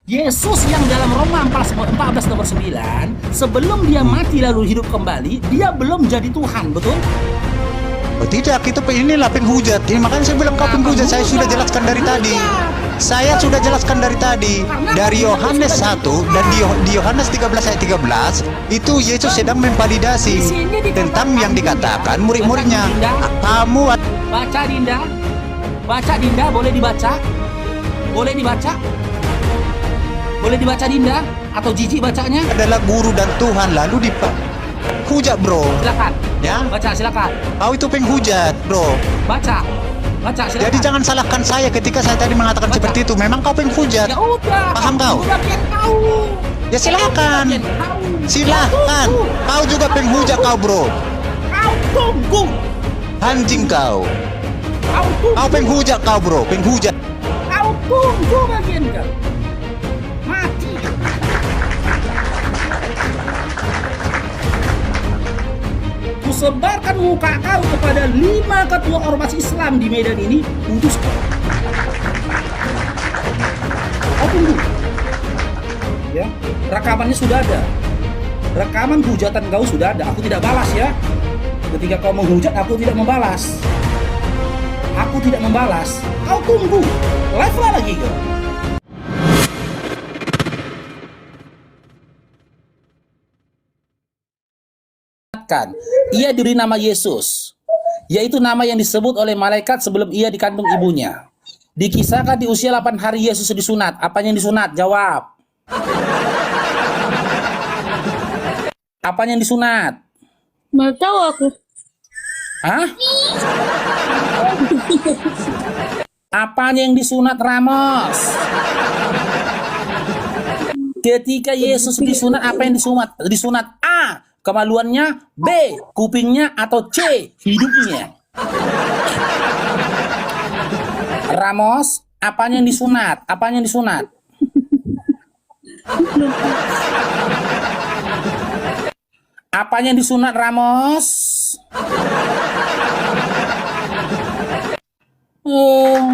Yesus yang dalam Roma 14 nomor 9, sebelum dia mati lalu hidup kembali, dia belum jadi Tuhan, betul? Oh tidak, itu inilah penghujat. Ini makanya saya bilang kau penghujat. Saya sudah jelaskan dari tadi. Saya sudah jelaskan dari tadi. Dari Yohanes 1 dan di Yohanes 13 ayat 13 itu Yesus sedang memvalidasi tentang yang dikatakan murid-muridnya. Kamu Baca Dinda. Baca Dinda, boleh dibaca? Boleh dibaca? Boleh dibaca Dinda? Atau Jiji bacanya? adalah guru dan Tuhan lalu dihujat, bro. Silakan. Ya, Baca silakan. kau itu penghujat, bro. Baca. Baca silakan. Jadi jangan salahkan saya ketika saya tadi mengatakan seperti itu. Memang kau penghujat. Ya udah. Paham kau? Udah biar tahu. Ya silakan. Biar tahu. Silahkan. Kau juga penghujat kau, bro. Kau tunggu. Anjing kau. Kau tunggu. Kau penghujat kau, bro. Penghujat. Kau tunggu bagian kau. Mati. Kusebarkan muka kau kepada 5 ketua ormas Islam di Medan ini, putus kau. Kau tunggu. Ya, rekamannya sudah ada. Rekaman hujatan kau sudah ada. Aku tidak balas ya. Ketika kau menghujat, aku tidak membalas. Aku tidak membalas. Kau tunggu. Live lah lagi kau. Ia diberi nama Yesus, yaitu nama yang disebut oleh malaikat sebelum ia dikandung ibunya. Dikisahkan di usia 8 hari Yesus disunat. Apanya yang disunat? Jawab. Apanya yang disunat? Mau tahu aku. Hah? Apanya yang disunat, Ramos? Ketika Yesus disunat, apa yang disunat? Disunat A, kemaluannya, B, kupingnya, atau C, hidupnya. Ramos, apanya yang disunat? Apanya yang disunat? Apanya yang disunat, Ramos? Oh.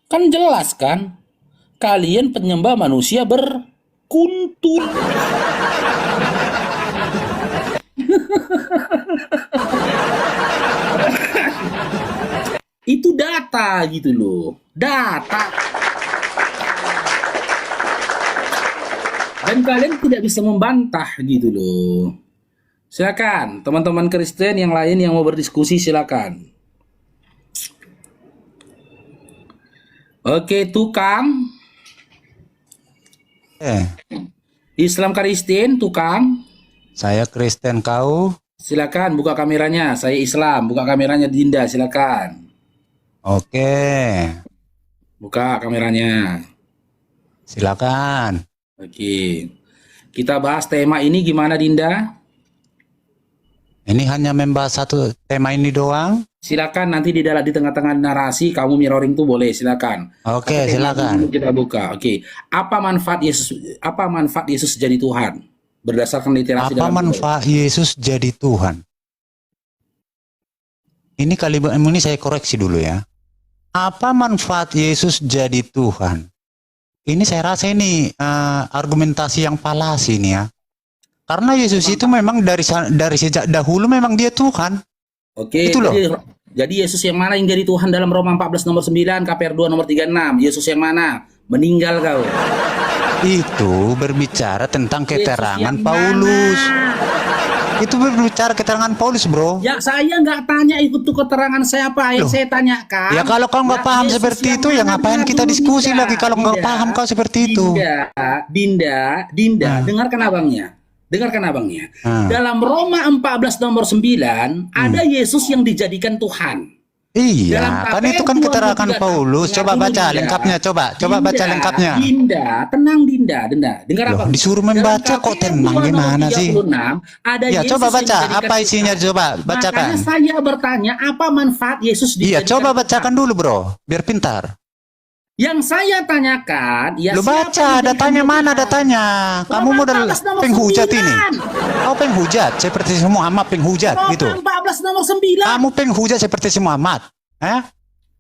Kan jelas kan? Kalian penyembah manusia berkuntul. Itu data gitu loh. Data. Dan kalian tidak bisa membantah gitu loh. Silakan teman-teman Kristen yang lain yang mau berdiskusi silakan. Oke, tukang. Islam Kristen, tukang. Saya Kristen, kau. Silakan buka kameranya. Saya Islam. Buka kameranya Dinda, silakan. Oke. Buka kameranya. Silakan. Oke. Kita bahas tema ini gimana, Dinda? Ini hanya membahas satu tema ini doang. Silakan nanti di tengah-tengah narasi kamu mirroring tuh boleh, silakan. Oke, Tapi silakan. kita buka. Oke. Apa manfaat Yesus? Apa manfaat Yesus jadi Tuhan? Berdasarkan literasi Apa dalam manfaat Yesus jadi Tuhan? Ini kalimat ini saya koreksi dulu ya. Apa manfaat Yesus jadi Tuhan? Ini saya rasa ini argumentasi yang falasi ini ya. Karena Yesus itu memang dari sejak dahulu memang dia Tuhan. Oke, Itu loh. jadi Yesus yang mana yang jadi Tuhan dalam Roma 14 nomor 9, KPR 2 nomor 36? Yesus yang mana? Meninggal kau. Itu berbicara tentang keterangan yang Paulus. mana? Itu berbicara keterangan Paulus, bro. Ya saya nggak tanya itu tuh keterangan saya apa yang Loh. saya tanyakan. Ya kalau kau nggak paham Yesus seperti yang itu, ya mana ngapain dulu, kita diskusi Dinda? lagi kalau nggak Dinda, paham kau seperti itu? Dinda, dengarkan abangnya. Dengarkan abangnya. Hmm. Dalam Roma 14 nomor 9 ada Yesus yang dijadikan Tuhan. Dalam Iya, kan KPR itu kan 2 keterangan nomor 36. Paulus. Coba Dengar dulu, baca Dinda. lengkapnya, coba Dinda, baca lengkapnya. Dinda, tenang Dinda. Dengar Loh, apa? disuruh membaca kok tenang gimana sih? Ada Ya, Yesus coba yang baca. dijadikan Apa isinya? Tuhan. Coba bacakan. Makanya saya bertanya, apa manfaat Yesus Iya, dijadikan coba Tuhan? bacakan dulu, bro, biar pintar. Yang saya tanyakan, ya Lu siapa baca yang datanya, dijadikan mana Tuhan? datanya? Kamu Roma modal 14 nomor penghujat 9. ini. Kau penghujat seperti si Muhammad penghujat Roma gitu. 14 nomor 9. Kamu penghujat seperti si Muhammad. Hah?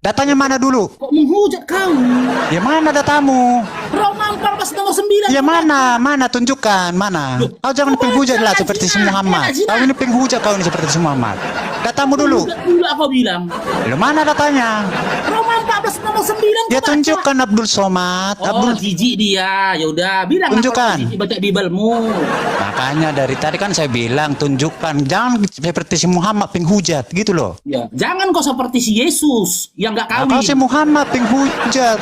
Datanya mana dulu? Kok menghujat kau? Ya mana datamu? Roma 14 nomor 9. Ya mana? Mana tunjukkan mana? Kau jangan penghujat lah seperti si Muhammad. Kau ini penghujat kau ini seperti si Muhammad. Datamu dulu. Dulu aku bilang. Lu mana datanya? Roma 14 nomor 9. Dia tunjukkan Abdul Somad. Oh, Abdul jijik dia. Ya udah, bilang Tunjukkan. baca Bibelmu. Makanya dari tadi kan saya bilang tunjukkan, jangan seperti si Muhammad penghujat gitu loh. Ya, jangan kau seperti si Yesus yang enggak Nah, kawin. kau si Muhammad penghujat.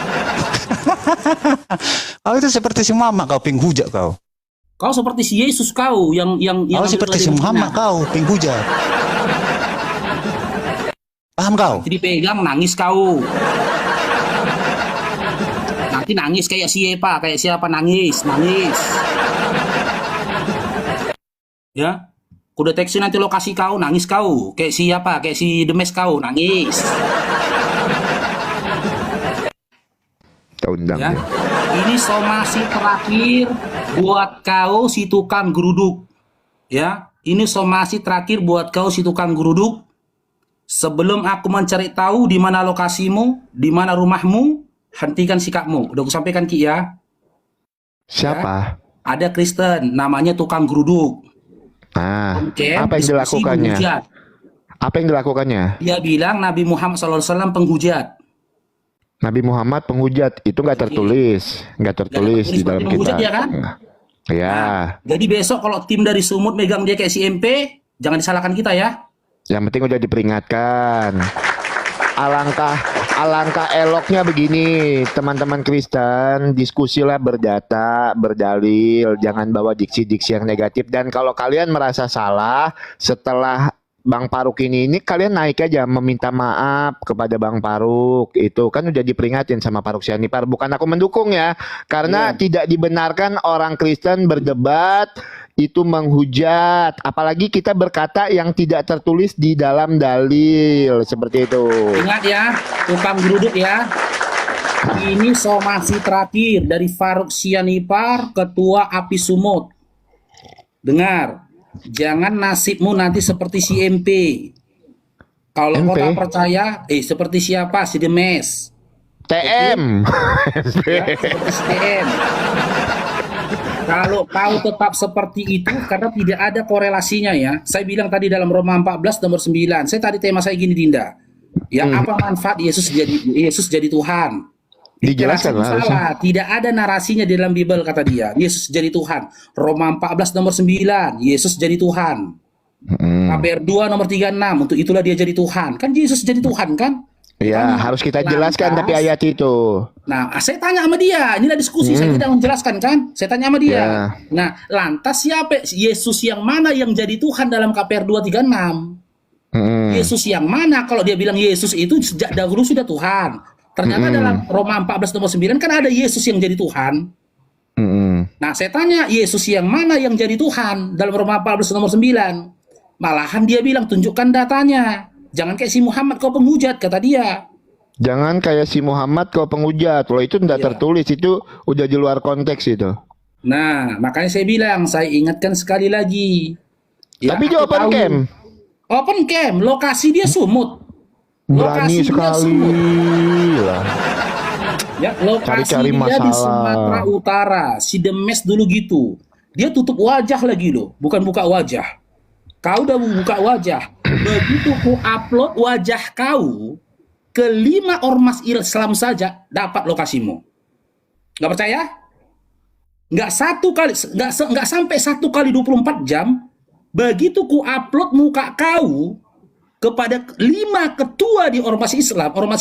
Kau itu seperti si Muhammad kau penghujat kau. Kau seperti si Yesus kau yang Kau seperti si Muhammad kau penghujat. Paham kau? Jadi pegang nangis kau. Nanti nangis kayak siapa nangis. Ya. Ku deteksi nanti lokasi kau, nangis kau. Kayak siapa? Kayak si Demes kau, nangis. Kita undang Ya. ya. Ini somasi terakhir buat kau si tukang geruduk. Ya. Ini somasi terakhir buat kau si tukang geruduk. Sebelum aku mencari tahu di mana lokasimu, di mana rumahmu, hentikan sikapmu. Udah aku sampaikan Ki ya. Siapa? Ada Kristen namanya tukang geruduk. Ah, Oke, apa yang diskusi dilakukannya? menghujat. Apa yang dilakukannya? Dia bilang Nabi Muhammad SAW penghujat. Nabi Muhammad penghujat itu nggak tertulis di dalam penghujat kitab. ya kan? Ya, Jadi besok kalau tim dari Sumut megang dia kayak si MP, jangan disalahkan kita ya. yang penting udah diperingatkan. Alangkah eloknya begini, teman-teman Kristen, diskusilah berdata, berdalil, jangan bawa diksi-diksi yang negatif. Dan kalau kalian merasa salah setelah Bang Faruk ini kalian naik aja meminta maaf kepada Bang Faruk. Itu kan udah diperingatin sama Faruk Sianipar. Bukan aku mendukung ya, karena tidak dibenarkan orang Kristen berdebat itu menghujat, apalagi kita berkata yang tidak tertulis di dalam dalil seperti itu. Ingat ya, tukang geruduk ya. Ini somasi terakhir dari Faruk Sianipar, Ketua API Sumut. Dengar, jangan nasibmu nanti seperti si MP. Kalau kau MP? tak percaya, seperti siapa? Si Demes. TM. Ya, seperti si TM. Kalau kau tetap seperti itu, karena tidak ada korelasinya ya. Saya bilang tadi dalam Roma 14 nomor 9. Saya tadi tema saya gini Dinda. Ya, apa manfaat Yesus jadi Tuhan? Dijelaskan lah harusnya. Salah. Tidak ada narasinya di dalam Bible kata dia. Yesus jadi Tuhan. Roma 14 nomor 9. Yesus jadi Tuhan. KPR 2 nomor 36. Untuk itulah dia jadi Tuhan. Kan Yesus jadi Tuhan kan? Ya, harus kita jelaskan tapi ayat itu. Nah, saya tanya sama dia. Inilah diskusi. Saya tidak menjelaskan kan? Saya tanya sama dia. Ya. Nah, lantas siapa? Yesus yang mana yang jadi Tuhan dalam KPR 236? Yesus yang mana? Kalau dia bilang Yesus itu sejak dahulu sudah Tuhan. Ternyata dalam Roma 14 nomor 9 kan ada Yesus yang jadi Tuhan. Nah, saya tanya Yesus yang mana yang jadi Tuhan dalam Roma 14 nomor 9? Malahan dia bilang tunjukkan datanya. Jangan kayak si Muhammad kau penghujat, kata dia. Jangan kayak si Muhammad kau penghujat. Kalau itu tidak tertulis, itu udah di luar konteks itu. Nah, makanya saya bilang, saya ingatkan sekali lagi. Ya, Tapi aku dia open tahu. cam. Open cam, lokasi dia Sumut. Berani Lokasi dia sekali Sumut. lah. Ya, lokasi Cari-cari dia di masalah. Sumatera Utara. Si Demes dulu gitu. Dia tutup wajah lagi loh, bukan buka wajah. Kau udah buka wajah. Begitu ku upload wajah kau ke 5 ormas Islam saja dapat lokasimu. Nggak percaya? Nggak sampai 1 kali 24 jam. Begitu ku upload muka kau kepada 5 ketua di ormas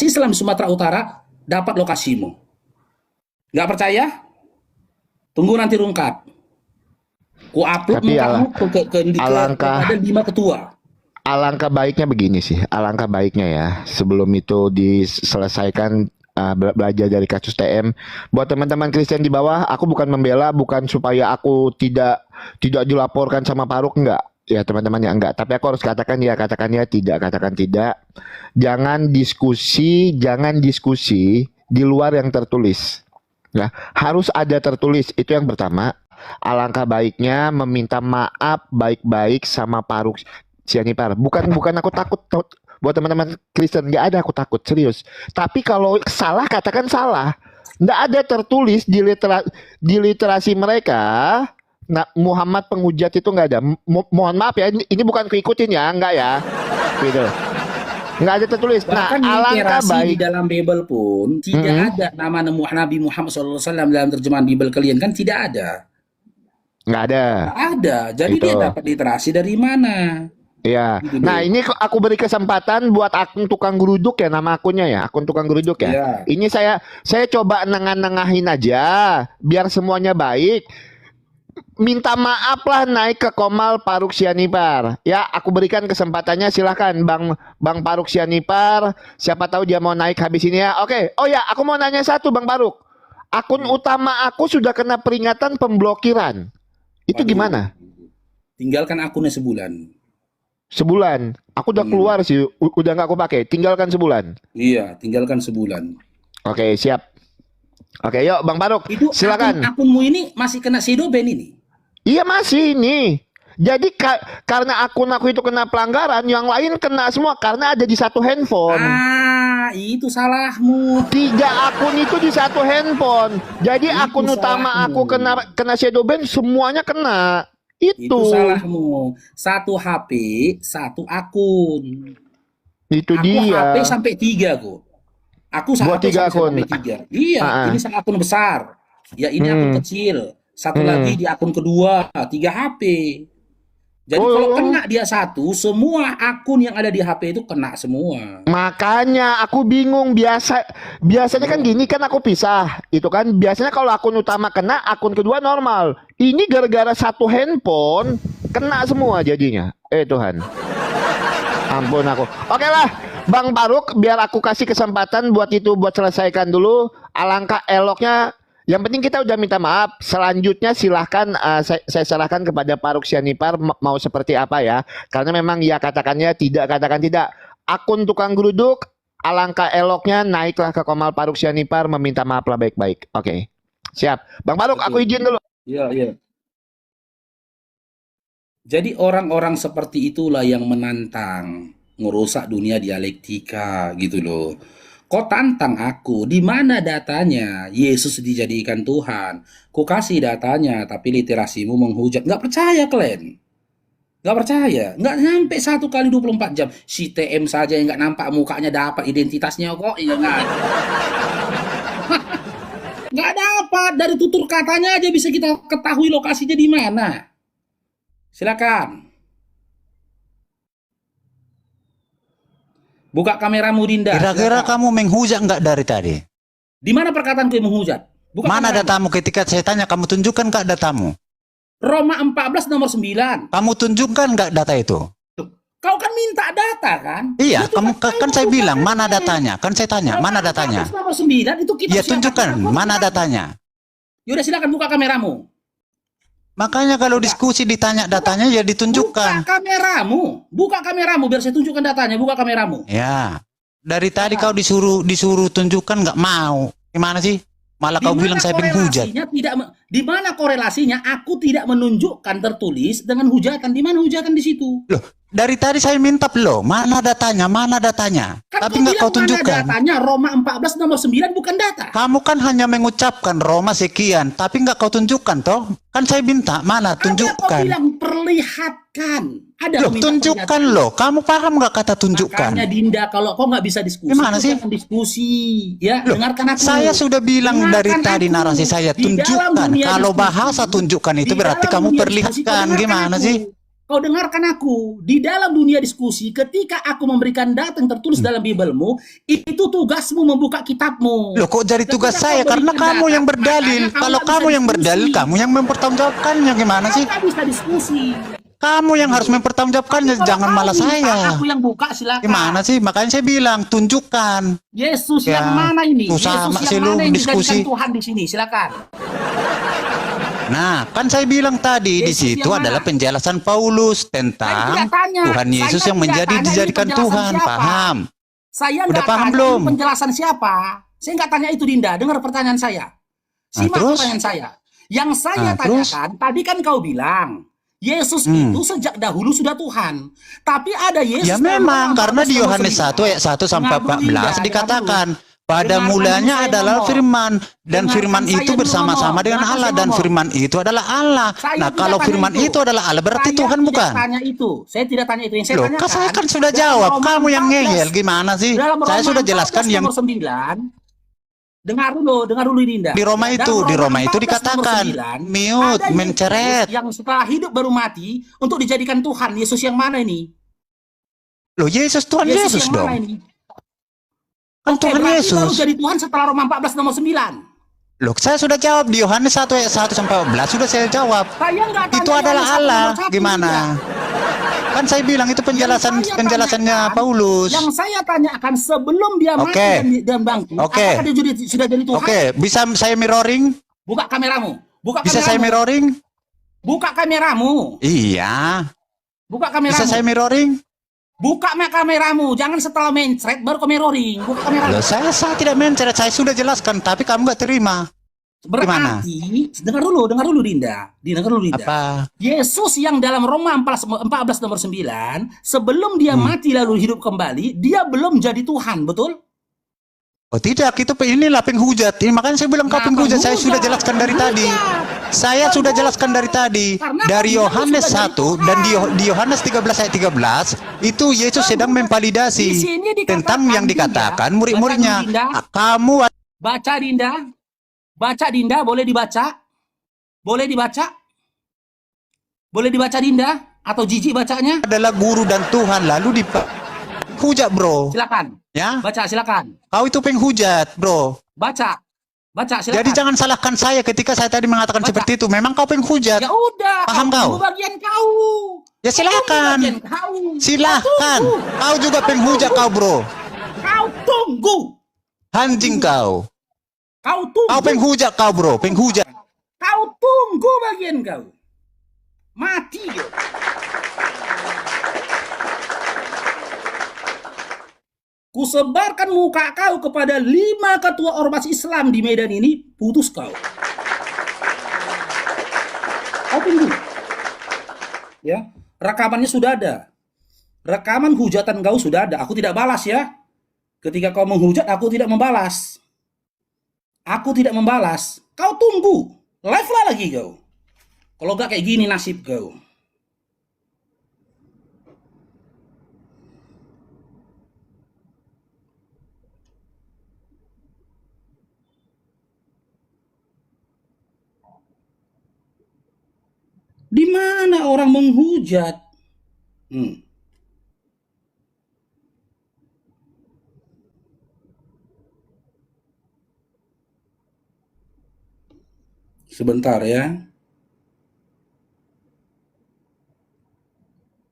Islam di Sumatera Utara dapat lokasimu. Nggak percaya? Tunggu nanti rungkap. Ku upload Tapi mukamu kepada 5 ketua. Alangkah baiknya begini sih. Alangkah baiknya ya. Sebelum itu diselesaikan belajar dari kasus TM. Buat teman-teman Kristen di bawah, aku bukan membela, bukan supaya aku tidak dilaporkan sama Faruk, enggak. Ya teman-teman ya enggak. Tapi aku harus katakan ya tidak, katakan tidak. Jangan diskusi di luar yang tertulis. Ya, harus ada tertulis. Itu yang pertama. Alangkah baiknya meminta maaf baik-baik sama Faruk Sianipar. Bukan aku takut Buat teman-teman Kristen, nggak ada aku takut, serius. Tapi kalau salah, katakan salah. Nggak ada tertulis di literasi mereka. Nah, Muhammad penghujat itu nggak ada. Mohon maaf ya, ini bukan keikutin ya, nggak ya, gitu. Nggak ada tertulis. Nah, Bahkan alangkah literasi di baik. dalam Bible pun tidak ada nama Nabi Muhammad SAW dalam terjemahan Bible kalian, kan tidak ada. Nggak ada. Nggak ada. Jadi Gitu. dia dapat literasi dari mana? Ya. Gitu Nah, deh. ini aku beri kesempatan buat akun tukang geruduk ya, nama akunnya ya, akun tukang geruduk ya. Iya. Ini saya coba nengahin aja biar semuanya baik. Minta maaf lah naik ke Komal Paruk Sianipar. Ya, aku berikan kesempatannya, silahkan Bang Paruk Sianipar. Siapa tahu dia mau naik habis ini ya. Oke. Oh ya, aku mau nanya satu Bang Paruk. Akun utama aku sudah kena peringatan pemblokiran. Itu Waduh. gimana? Tinggalkan akunnya sebulan. Sebulan. Aku udah keluar sih, udah nggak aku pakai. Tinggalkan sebulan. Iya, tinggalkan sebulan. Oke, siap. Oke, yuk Bang Paruk, Itu silakan. akunmu ini masih kena shadow ban ini. Iya masih ini. Jadi karena akun aku itu kena pelanggaran, yang lain kena semua karena ada di satu handphone. Ah, itu salahmu. 3 akun itu di satu handphone. Jadi Itu akun utama salahmu. aku kena shadow ban, semuanya kena. Itu Itu. salahmu. Satu HP, satu akun. Itu Aku HP dia. sampai 3 kok. Aku Buat HP 3 akun. sampai 3. Iya, Ah, ah. ini salah akun besar. Ya ini akun kecil. Satu lagi di akun kedua, 3 HP. Jadi kalau kena dia satu, semua akun yang ada di HP itu kena semua. Makanya aku bingung, biasanya kan gini kan aku pisah. Itu kan biasanya kalau akun utama kena, akun kedua normal. Ini gara-gara satu handphone kena semua jadinya. Tuhan. Ampun aku. Oke lah, Bang Paruk, biar aku kasih kesempatan buat selesaikan dulu. Alangkah eloknya. Yang penting kita udah minta maaf. Selanjutnya silahkan saya serahkan kepada Paruk Sianipar mau seperti apa ya. Karena memang ya katakannya tidak, katakan tidak. Akun tukang geruduk, alangkah eloknya naiklah ke Komal Paruk Sianipar meminta maaf lah baik-baik. Oke. Siap. Bang Paruk, aku izin dulu. Iya, iya. Jadi orang-orang seperti itulah yang menantang, ngerusak dunia dialektika gitu loh. Kau tantang aku, di mana datanya Yesus dijadikan Tuhan? Kau kasih datanya, tapi literasimu menghujat. Nggak percaya kalian? Nggak percaya? Nggak nyampe 1 kali 24 jam. Si TM saja yang nggak nampak mukanya dapat identitasnya kok. Iya nggak? Nggak dapat. Dari tutur katanya aja bisa kita ketahui lokasinya di mana. Silakan. Buka kameramu, Dinda. Kira-kira Silakan. kamu menghujat nggak dari tadi? Di mana perkataanku yang menghujat? Buka Mana kameramu. datamu ketika saya tanya, kamu tunjukkan nggak datamu? Roma 14 nomor 9. Kamu tunjukkan nggak data itu? Kau kan minta data kan? Iya, Itu kamu kan saya bilang mana datanya? Kan saya tanya, mana datanya? Roma 14 nomor 9 itu kita Iya, tunjukkan mana datanya. Yaudah silakan buka kameramu. Makanya kalau diskusi ditanya datanya ya Buka ditunjukkan. kameramu. Buka kameramu biar saya tunjukkan datanya. Buka kameramu. Ya, dari tadi kau disuruh tunjukkan nggak mau. Gimana sih? Malah kau bilang saya penghujat. Di mana korelasinya? Aku tidak menunjukkan tertulis dengan hujatan. Di mana hujatan di situ? Loh, dari tadi saya minta loh, mana datanya? Mana datanya? Kan Tapi nggak kau bilang mana tunjukkan. datanya? Roma 14 nomor 9 bukan data. Kamu kan hanya mengucapkan Roma sekian, tapi nggak kau tunjukkan toh? Kan saya minta mana? Ada kau Tunjukkan. bilang perlihatkan. Ada Loh, kau minta tunjukkan perlihatkan. loh. Kamu paham nggak kata tunjukkan? Makanya Dinda, kalau kau nggak bisa diskusi, Gimana kau sih? jangan diskusi. Ya, Loh, dengarkan aku. saya sudah bilang dari Dengarkan tadi aku. narasi saya, Di dalam tunjukkan. dunia Kalau diskusi, bahasa tunjukkan itu di berarti dalam kamu dunia diskusi, kau perlihatkan. dengarkan Gimana aku. sih? Kau dengarkan aku. Di dalam dunia diskusi, ketika aku memberikan data yang tertulis dalam Biblemu, itu tugasmu membuka kitabmu. Loh, kok jadi tugas Ketika saya? kau Karena berikan kamu data, yang berdalil. makanya Kalau nggak kamu bisa yang berdalil, diskusi. kamu yang mempertanggungjawabkannya. Gimana Kau sih? nggak bisa diskusi. Kamu yang harus mempertanggungjawabkannya, Kalau jangan kau malah minta saya. Aku yang buka, silakan. Gimana sih? Makanya saya bilang tunjukkan. Yesus Ya, yang mana ini? susah Yesus amat yang sih lu mana yang diskusi. dijadikan Tuhan di sini? Silakan. Nah, kan saya bilang tadi di Yesus situ yang mana? adalah penjelasan Paulus Saya tentang tidak tanya. Tuhan Yesus Saya yang tidak menjadi tanya ini dijadikan penjelasan Tuhan. siapa. Paham? Saya Udah nggak paham tanya belum? ini penjelasan siapa. Saya nggak tanya itu, Dinda. Dengar pertanyaan saya. Simak terus? pertanyaan saya. Yang saya Terus? tanyakan, tadi kan kau bilang, Yesus itu sejak dahulu sudah Tuhan. Tapi ada Yesus Ya dalam memang, Roma karena 14 di nomor Yohanes 9. 1 ayat 1 sampai Dengar dulu, Linda, 14 dengar dikatakan, dulu. pada Dengarkan dulu mulanya saya adalah ngomong. firman, dan Dengarkan firman saya itu dulu bersama-sama ngomong. dengan Dengarkan Allah, saya dan ngomong. firman itu adalah Allah. Saya Nah, tidak kalau tanya firman itu adalah Allah, berarti Saya Tuhan tidak bukan? tanya itu. Saya tidak tanya itu. Yang saya Loh, tanyakan, saya kan sudah dalam jawab, Roma kamu yang 14 ngeyel gimana sih? Dalam Saya Roma sudah jelaskan 14 yang nomor 9. Dengar dulu Dinda. di Roma itu, di Roma itu 14 nomor dikatakan 9, mute, ada Yesus menceret. yang setelah hidup baru mati untuk dijadikan Tuhan. Yesus yang mana ini? Loh, Yesus Tuhan Yesus yang dong. mana ini? Kan Oke, Tuhan berarti baru Yesus. jadi Tuhan setelah Roma 14 nomor 9. Loh, saya sudah jawab di Yohanes 1 ayat 1 sampai 14 sudah saya jawab. Saya nggak tanya Itu adalah Yohanes 1 Allah. nomor 1, Gimana? Dinda. Kan saya bilang itu penjelasannya Paulus. Yang saya tanyakan sebelum dia mati Oke. dan bangkit, Oke. apakah dia sudah jadi Tuhan? Oke, bisa saya mirroring? Buka kameramu. Bisa saya mirroring? Buka kameramu. Iya. Buka kameramu. Bisa saya mirroring? Buka kameramu. Jangan setelah mencret baru mirroring. Buka kameramu. Loh, saya tidak mencret, saya sudah jelaskan, tapi kamu nggak terima. Berarti, dengar dulu Dinda. Dengar dulu Dinda. Apa? Yesus yang dalam Roma 14 nomor 9, sebelum dia mati lalu hidup kembali, dia belum jadi Tuhan, betul? Oh tidak, itu inilah penghujat. Ini makanya saya bilang kau Nah, penghujat. Saya penghujat, sudah jelaskan dari tadi. penghujat. Saya sudah jelaskan dari tadi. Karena Dari kau bilang Yohanes sudah 1 jadi dan Tuhan. di Yohanes 13 ayat 13 itu Yesus sedang memvalidasi Di sini dikatakan, tentang yang dikatakan Dinda, murid-muridnya. baca dulu, Dinda. Kamu Baca Dinda. Baca Dinda, boleh dibaca? Boleh dibaca? Boleh dibaca Dinda? Atau Jiji bacanya? adalah guru dan Tuhan, lalu dihujat, bro. Silakan. Ya, Baca silakan. kau itu penghujat, bro. Baca. Baca silakan. Jadi jangan salahkan saya ketika saya tadi mengatakan Baca. seperti itu. Memang kau penghujat. Ya udah, Paham kau? tunggu bagian kau. Ya silakan. Bagian kau. Silahkan. Kau tunggu. Kau juga penghujat kau, bro. Kau tunggu. Anjing kau. Kau tunggu. Kau penghujat kau, bro. Penghujat. Kau tunggu bagian kau. Mati kau. Kusebarkan muka kau kepada 5 ketua ormas Islam di Medan ini, putus kau. Kau tunggu. Ya, rekamannya sudah ada. Rekaman hujatan kau sudah ada. Aku tidak balas ya. Ketika kau menghujat, aku tidak membalas. Aku tidak membalas. Kau tunggu. Live lah lagi kau. Kalau gak kayak gini nasib kau. Di mana orang menghujat? Sebentar ya.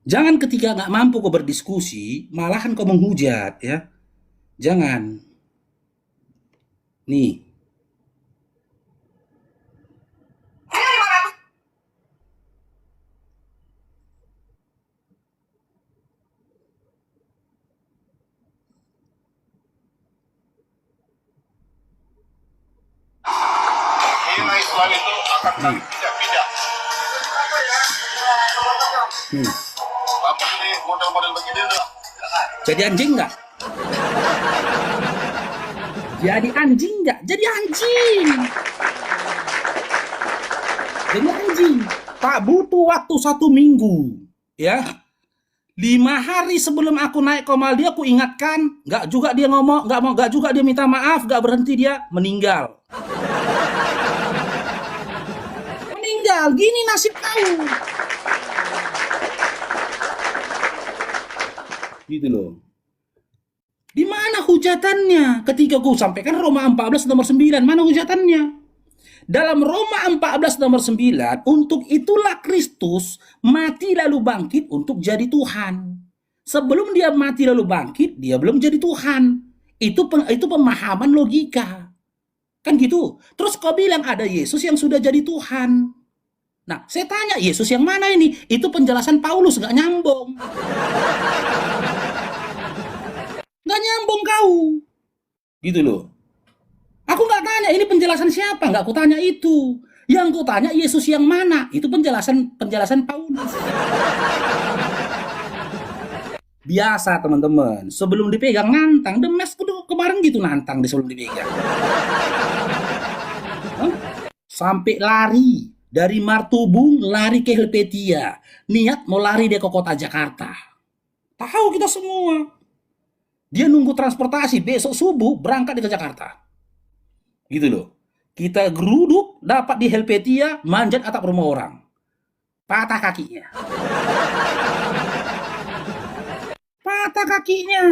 Jangan ketika nggak mampu kau berdiskusi, malahan kau menghujat ya. Jangan. Nih. Nilai Islam itu akan pindah-pindah. Bapak ini model-model begini loh. Jadi anjing nggak? Jadi anjing nggak? Jadi anjing. Jadi anjing. Tak butuh waktu 1 minggu, ya. 5 hari sebelum aku naik komal dia, aku ingatkan, nggak juga dia ngomong, nggak juga dia minta maaf, nggak berhenti dia meninggal. Meninggal, gini nasib kau. Gitu loh. Di mana hujatannya? Ketika ku sampaikan Roma 14 nomor 9, mana hujatannya? Dalam Roma 14 nomor 9, untuk itulah Kristus mati lalu bangkit untuk jadi Tuhan. Sebelum dia mati lalu bangkit, dia belum jadi Tuhan. Itu pemahaman logika. Kan gitu. Terus kau bilang ada Yesus yang sudah jadi Tuhan. Nah, saya tanya, Yesus yang mana ini? Itu penjelasan Paulus, nggak nyambung. Nggak nyambung kau. Gitu loh. Aku nggak tanya, ini penjelasan siapa? Nggak aku tanya itu. Yang kutanya Yesus yang mana? Itu penjelasan Paulus. Biasa teman-teman, sebelum dipegang nantang. Demes kemarin gitu nantang sebelum dipegang. Hah? Sampai lari dari Martubung lari ke Helvetia, niat mau lari dia ke kota Jakarta. Tahu kita semua. Dia nunggu transportasi besok subuh berangkat ke Jakarta. Gitu loh. Kita geruduk dapat di Helvetia, manjat atap rumah orang. Patah kakinya. Patah kakinya.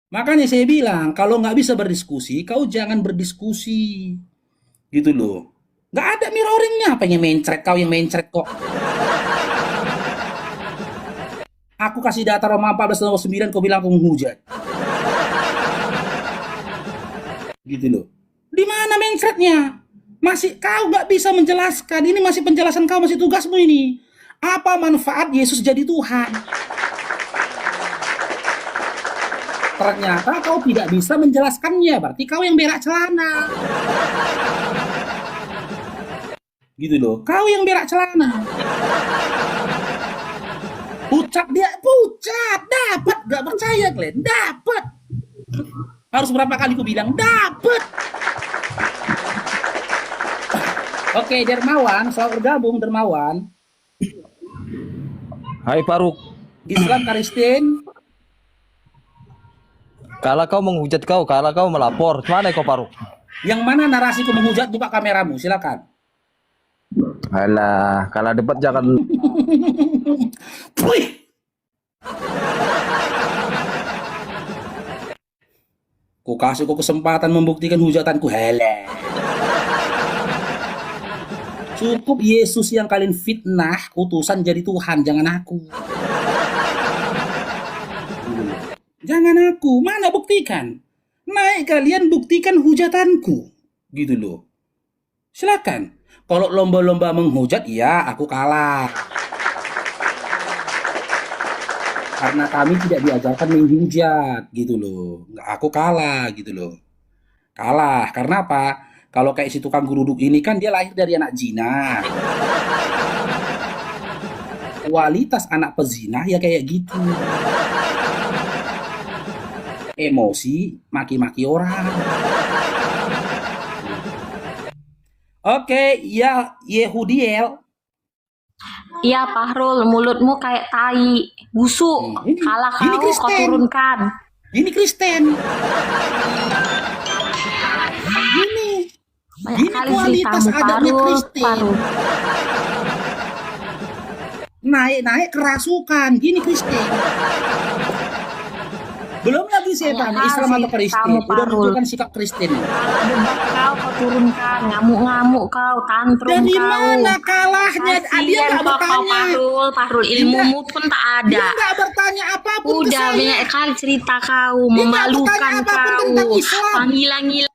Makanya saya bilang, kalau nggak bisa berdiskusi, kau jangan berdiskusi. Gitu loh. Nggak ada mirroringnya. Pengen mencret, kau yang mencret kok. Aku kasih data Roma 14:9, kau bilang aku menghujat. Gitu loh. Di mana mencretnya? Masih kau nggak bisa menjelaskan. Ini masih penjelasan kau, masih tugasmu ini. Apa manfaat Yesus jadi Tuhan? Ternyata kau tidak bisa menjelaskannya. Berarti kau yang berak celana. Gitu loh. Kau yang berak celana. Pucat dia, pucat. Dapat. Gak percaya kalian? Dapat. Harus berapa kali ku bilang? Dapat. Oke, Dermawan. Selamat bergabung, Dermawan. Hai Faruk, Islam Kristen. kalau kau menghujat kalau kau melapor, mana kau Faruk? Yang mana narasiku menghujat? Buka kameramu, silakan. Alah, kalau debat jangan. Wih. Ku kasih kau kesempatan membuktikan hujatanku. Hele. Cukup Yesus yang kalian fitnah, utusan jadi Tuhan, jangan aku. Jangan aku, mana buktikan? Naik kalian buktikan hujatanku. Gitu loh. Silakan. Kalau lomba-lomba menghujat, ya aku kalah. Karena kami tidak diajarkan menghujat, gitu loh. Nggak, aku kalah, gitu loh. Kalah, karena apa? Kalau kayak si tukang geruduk ini kan dia lahir dari anak zina. Kualitas anak pezina ya kayak gitu. Emosi, maki-maki orang. Oke, ya Yehudiel. Iya, Fahrul, mulutmu kayak tai, busuk. Ini- Kalah ini kau Kristen. turunkan. Ini Kristen. Ini. Banyak Ini kali kualitas ceritamu, adabnya Fahrul. Kristen. Fahrul. Naik kerasukan. Gini Kristen. Belum lagi saya Banyak tanya kali Islam atau Kristen. kamu, Udah Parul. menunjukkan sikap Kristen. Kalau debat kau turunkan, ngamuk-ngamuk kau, tantrum Dari kau. mana kalahnya? Dia Kasian nggak kau, bertanya. Fahrul, ilmumu pun tak Dia ada. nggak bertanya apapun ke Udah saya. banyak kali cerita kau, Dia nggak memalukan bertanya apapun kau, tentang Islam. panggilan-ngilang.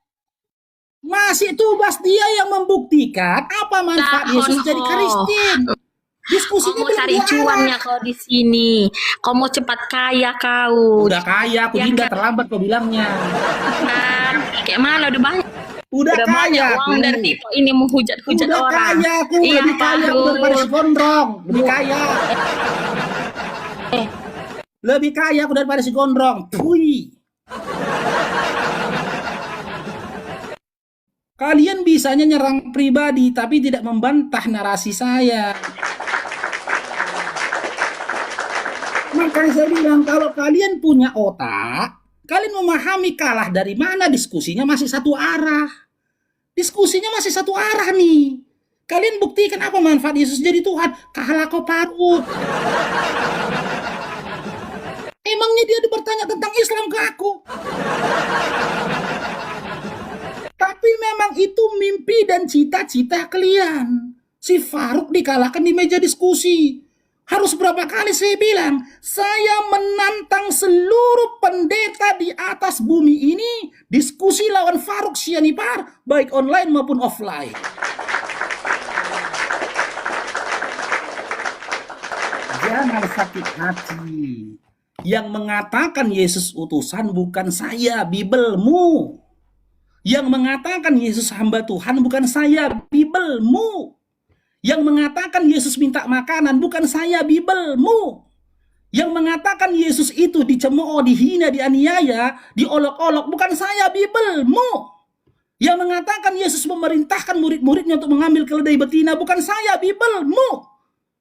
Masih tugas dia yang membuktikan apa manfaat Yesus jadi Kristen. Kau Diskusinya mau belum cari dua cuannya arah. kau di sini. Kau mau cepat kaya kau. Udah kaya, aku Ya Dinda kan? terlambat kau bilangnya. Kan? Kayak mana udah banyak. Udah Udah banyak kaya uang dari aku. TikTok ini menghujat-hujat Udah orang. kaya aku, Iya, lebih kaya aku daripada si Fahrul. Gondrong. Lebih kaya. Eh. Lebih kaya aku daripada si Gondrong. Pui. Kalian bisanya nyerang pribadi tapi tidak membantah narasi saya. Makanya saya bilang kalau kalian punya otak, kalian memahami kalah dari mana, diskusinya masih satu arah. Diskusinya masih satu arah nih. Kalian buktikan apa manfaat Yesus jadi Tuhan. Kalah kau parut. Emangnya dia bertanya tentang Islam ke aku? Tapi memang itu mimpi dan cita-cita kalian. Si Faruk dikalahkan di meja diskusi. Harus berapa kali saya bilang, saya menantang seluruh pendeta di atas bumi ini diskusi lawan Faruk Sianipar, baik online maupun offline. Jangan sakit hati. Yang mengatakan Yesus utusan bukan saya, Bibelmu. Yang mengatakan Yesus hamba Tuhan bukan saya, Bibelmu. Yang mengatakan Yesus minta makanan bukan saya, Bibelmu. Yang mengatakan Yesus itu dicemooh, dihina, dianiaya, diolok-olok bukan saya, Bibelmu. Yang mengatakan Yesus memerintahkan murid-muridnya untuk mengambil keledai betina bukan saya, Bibelmu.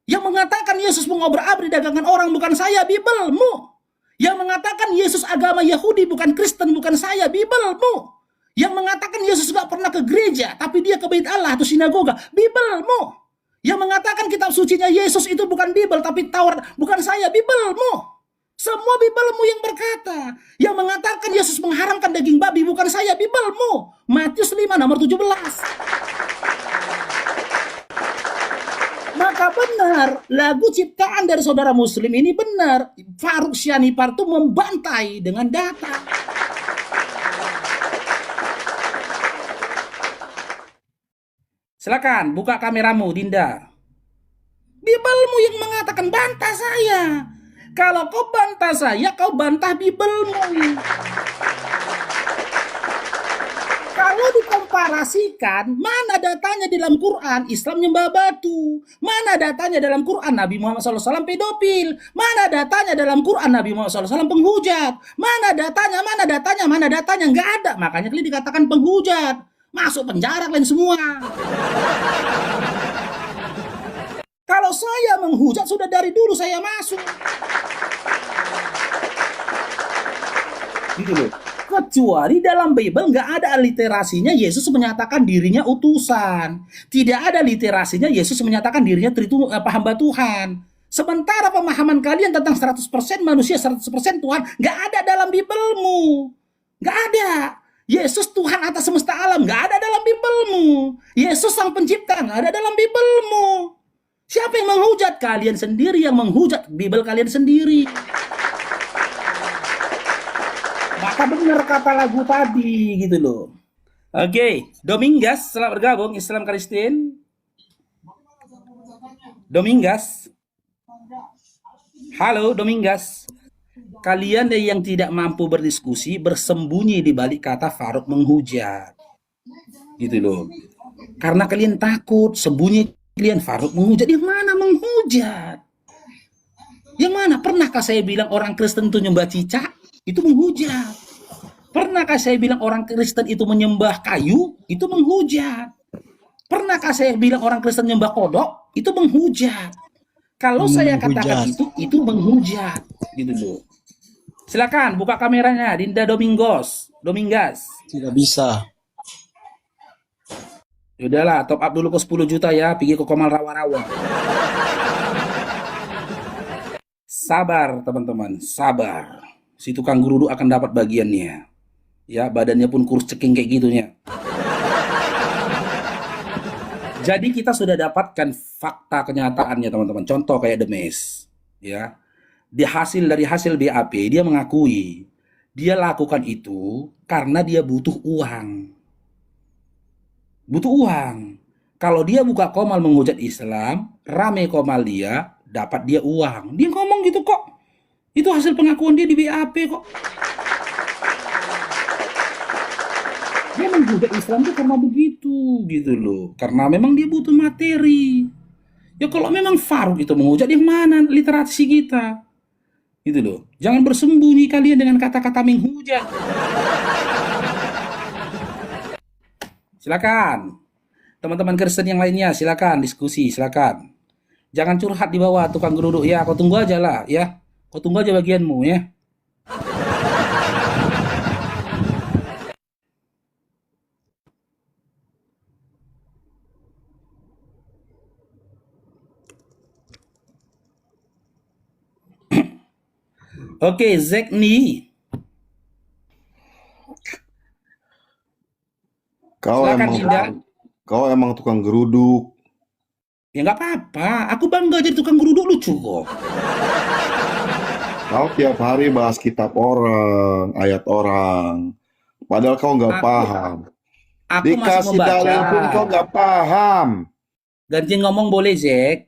Yang mengatakan Yesus mengobrak-abrik dagangan orang bukan saya, Bibelmu. Yang mengatakan Yesus agama Yahudi bukan Kristen bukan saya, Bibelmu. Yang mengatakan Yesus gak pernah ke gereja tapi dia ke bait Allah atau sinagoga, Bibelmu. Yang mengatakan kitab sucinya Yesus itu bukan Bibel tapi Taurat bukan saya, Bibelmu. Semua Bibelmu yang berkata. Yang mengatakan Yesus mengharamkan daging babi bukan saya, Bibelmu. Matius 5 nomor 17. Maka benar, lagu ciptaan dari saudara muslim ini benar. Faruk Syanipar itu membantai dengan data. Silakan buka kameramu, Dinda. Bibelmu yang mengatakan bantah saya. Kalau kau bantah saya, kau bantah Bibelmu. Kalau dikomparasikan, mana datanya dalam Quran Islam nyembah batu? Mana datanya dalam Quran Nabi Muhammad SAW pedofil? Mana datanya dalam Quran Nabi Muhammad SAW penghujat? Mana datanya? Nggak ada. Makanya kalian dikatakan penghujat. Masuk penjara kalian semua. Kalau saya menghujat sudah dari dulu saya masuk. Gitu loh. Kecuali dalam Bible nggak ada literasinya Yesus menyatakan dirinya utusan. Tidak ada literasinya Yesus menyatakan dirinya hamba Tuhan. Sementara pemahaman kalian tentang 100% manusia, 100% Tuhan nggak ada dalam Bibelmu. Nggak ada. Yesus Tuhan atas semesta alam nggak ada dalam Bibelmu. Yesus sang pencipta nggak ada dalam Bibelmu. Siapa yang menghujat? Kalian sendiri yang menghujat Bibel kalian sendiri. Maka benar kata lagu tadi gitu loh. Oke, Domingas setelah bergabung Islam Kristen. Domingas. Halo Domingas. Kalian yang tidak mampu berdiskusi bersembunyi di balik kata Faruk menghujat. Gitu loh. Karena kalian takut sembunyi kalian Faruk menghujat. Yang mana menghujat? Yang mana? Pernahkah saya bilang orang Kristen itu nyembah cicak? Itu menghujat. Pernahkah saya bilang orang Kristen itu menyembah kayu? Itu menghujat. Pernahkah saya bilang orang Kristen menyembah kodok? Itu menghujat. Kalau saya katakan itu menghujat. Gitu loh. Silakan buka kameranya, Dinda Domingas. Tidak bisa. Yaudahlah, top up dulu ke 10 juta ya, pergi ke Komal Rawa-Rawa. Sabar teman-teman, sabar. Si tukang gerudu akan dapat bagiannya. Ya, badannya pun kurus ceking kayak gitunya. Jadi kita sudah dapatkan fakta kenyataannya teman-teman. Contoh kayak Demes, ya. Dari hasil BAP dia mengakui dia lakukan itu karena dia butuh uang. Butuh uang. Kalau dia buka Komal menghujat Islam, rame Komal dia, dapat dia uang. Dia ngomong gitu kok. Itu hasil pengakuan dia di BAP kok. Dia menghujat Islam itu karena begitu gitu loh. Karena memang dia butuh materi. Ya kalau memang Faruk itu menghujat, yang mana literasi kita? Gitu loh. Jangan bersembunyi kalian dengan kata-kata menghujat. Silakan. Teman-teman Kristen yang lainnya silakan diskusi, silakan. Jangan curhat di bawah tukang geruduk ya. Kau tunggu aja lah ya. Kau tunggu aja bagianmu ya. Oke, Zekni. Kau emang tukang geruduk. Ya nggak apa-apa. Aku bangga jadi tukang geruduk, lucu kok. Kau tiap hari bahas kitab orang, ayat orang. Padahal kau nggak paham. Aku masih Dikasih membaca. dalil pun kau nggak paham. Gantian ngomong boleh, Zek.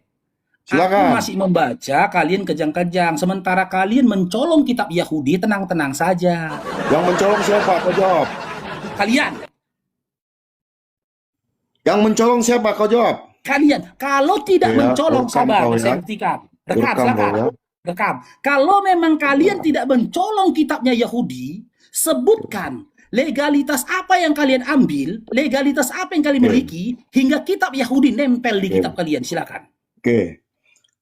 Aku Silakan. masih membaca, kalian kejang-kejang. Sementara kalian mencolong kitab Yahudi, tenang-tenang saja. Yang mencolong siapa? Kau jawab. Kalian, Yang mencolong siapa? Kau jawab. Kalian kalau tidak Ya, mencolong, rekam sabar, kau ya. saya buktikan. Rekam, Rekam silakan. kau ya. Rekam. Kalau memang kalian tidak mencolong kitabnya Yahudi, sebutkan legalitas apa yang kalian ambil, legalitas apa yang kalian miliki, hingga kitab Yahudi nempel di kitab kalian. Silakan. Oke.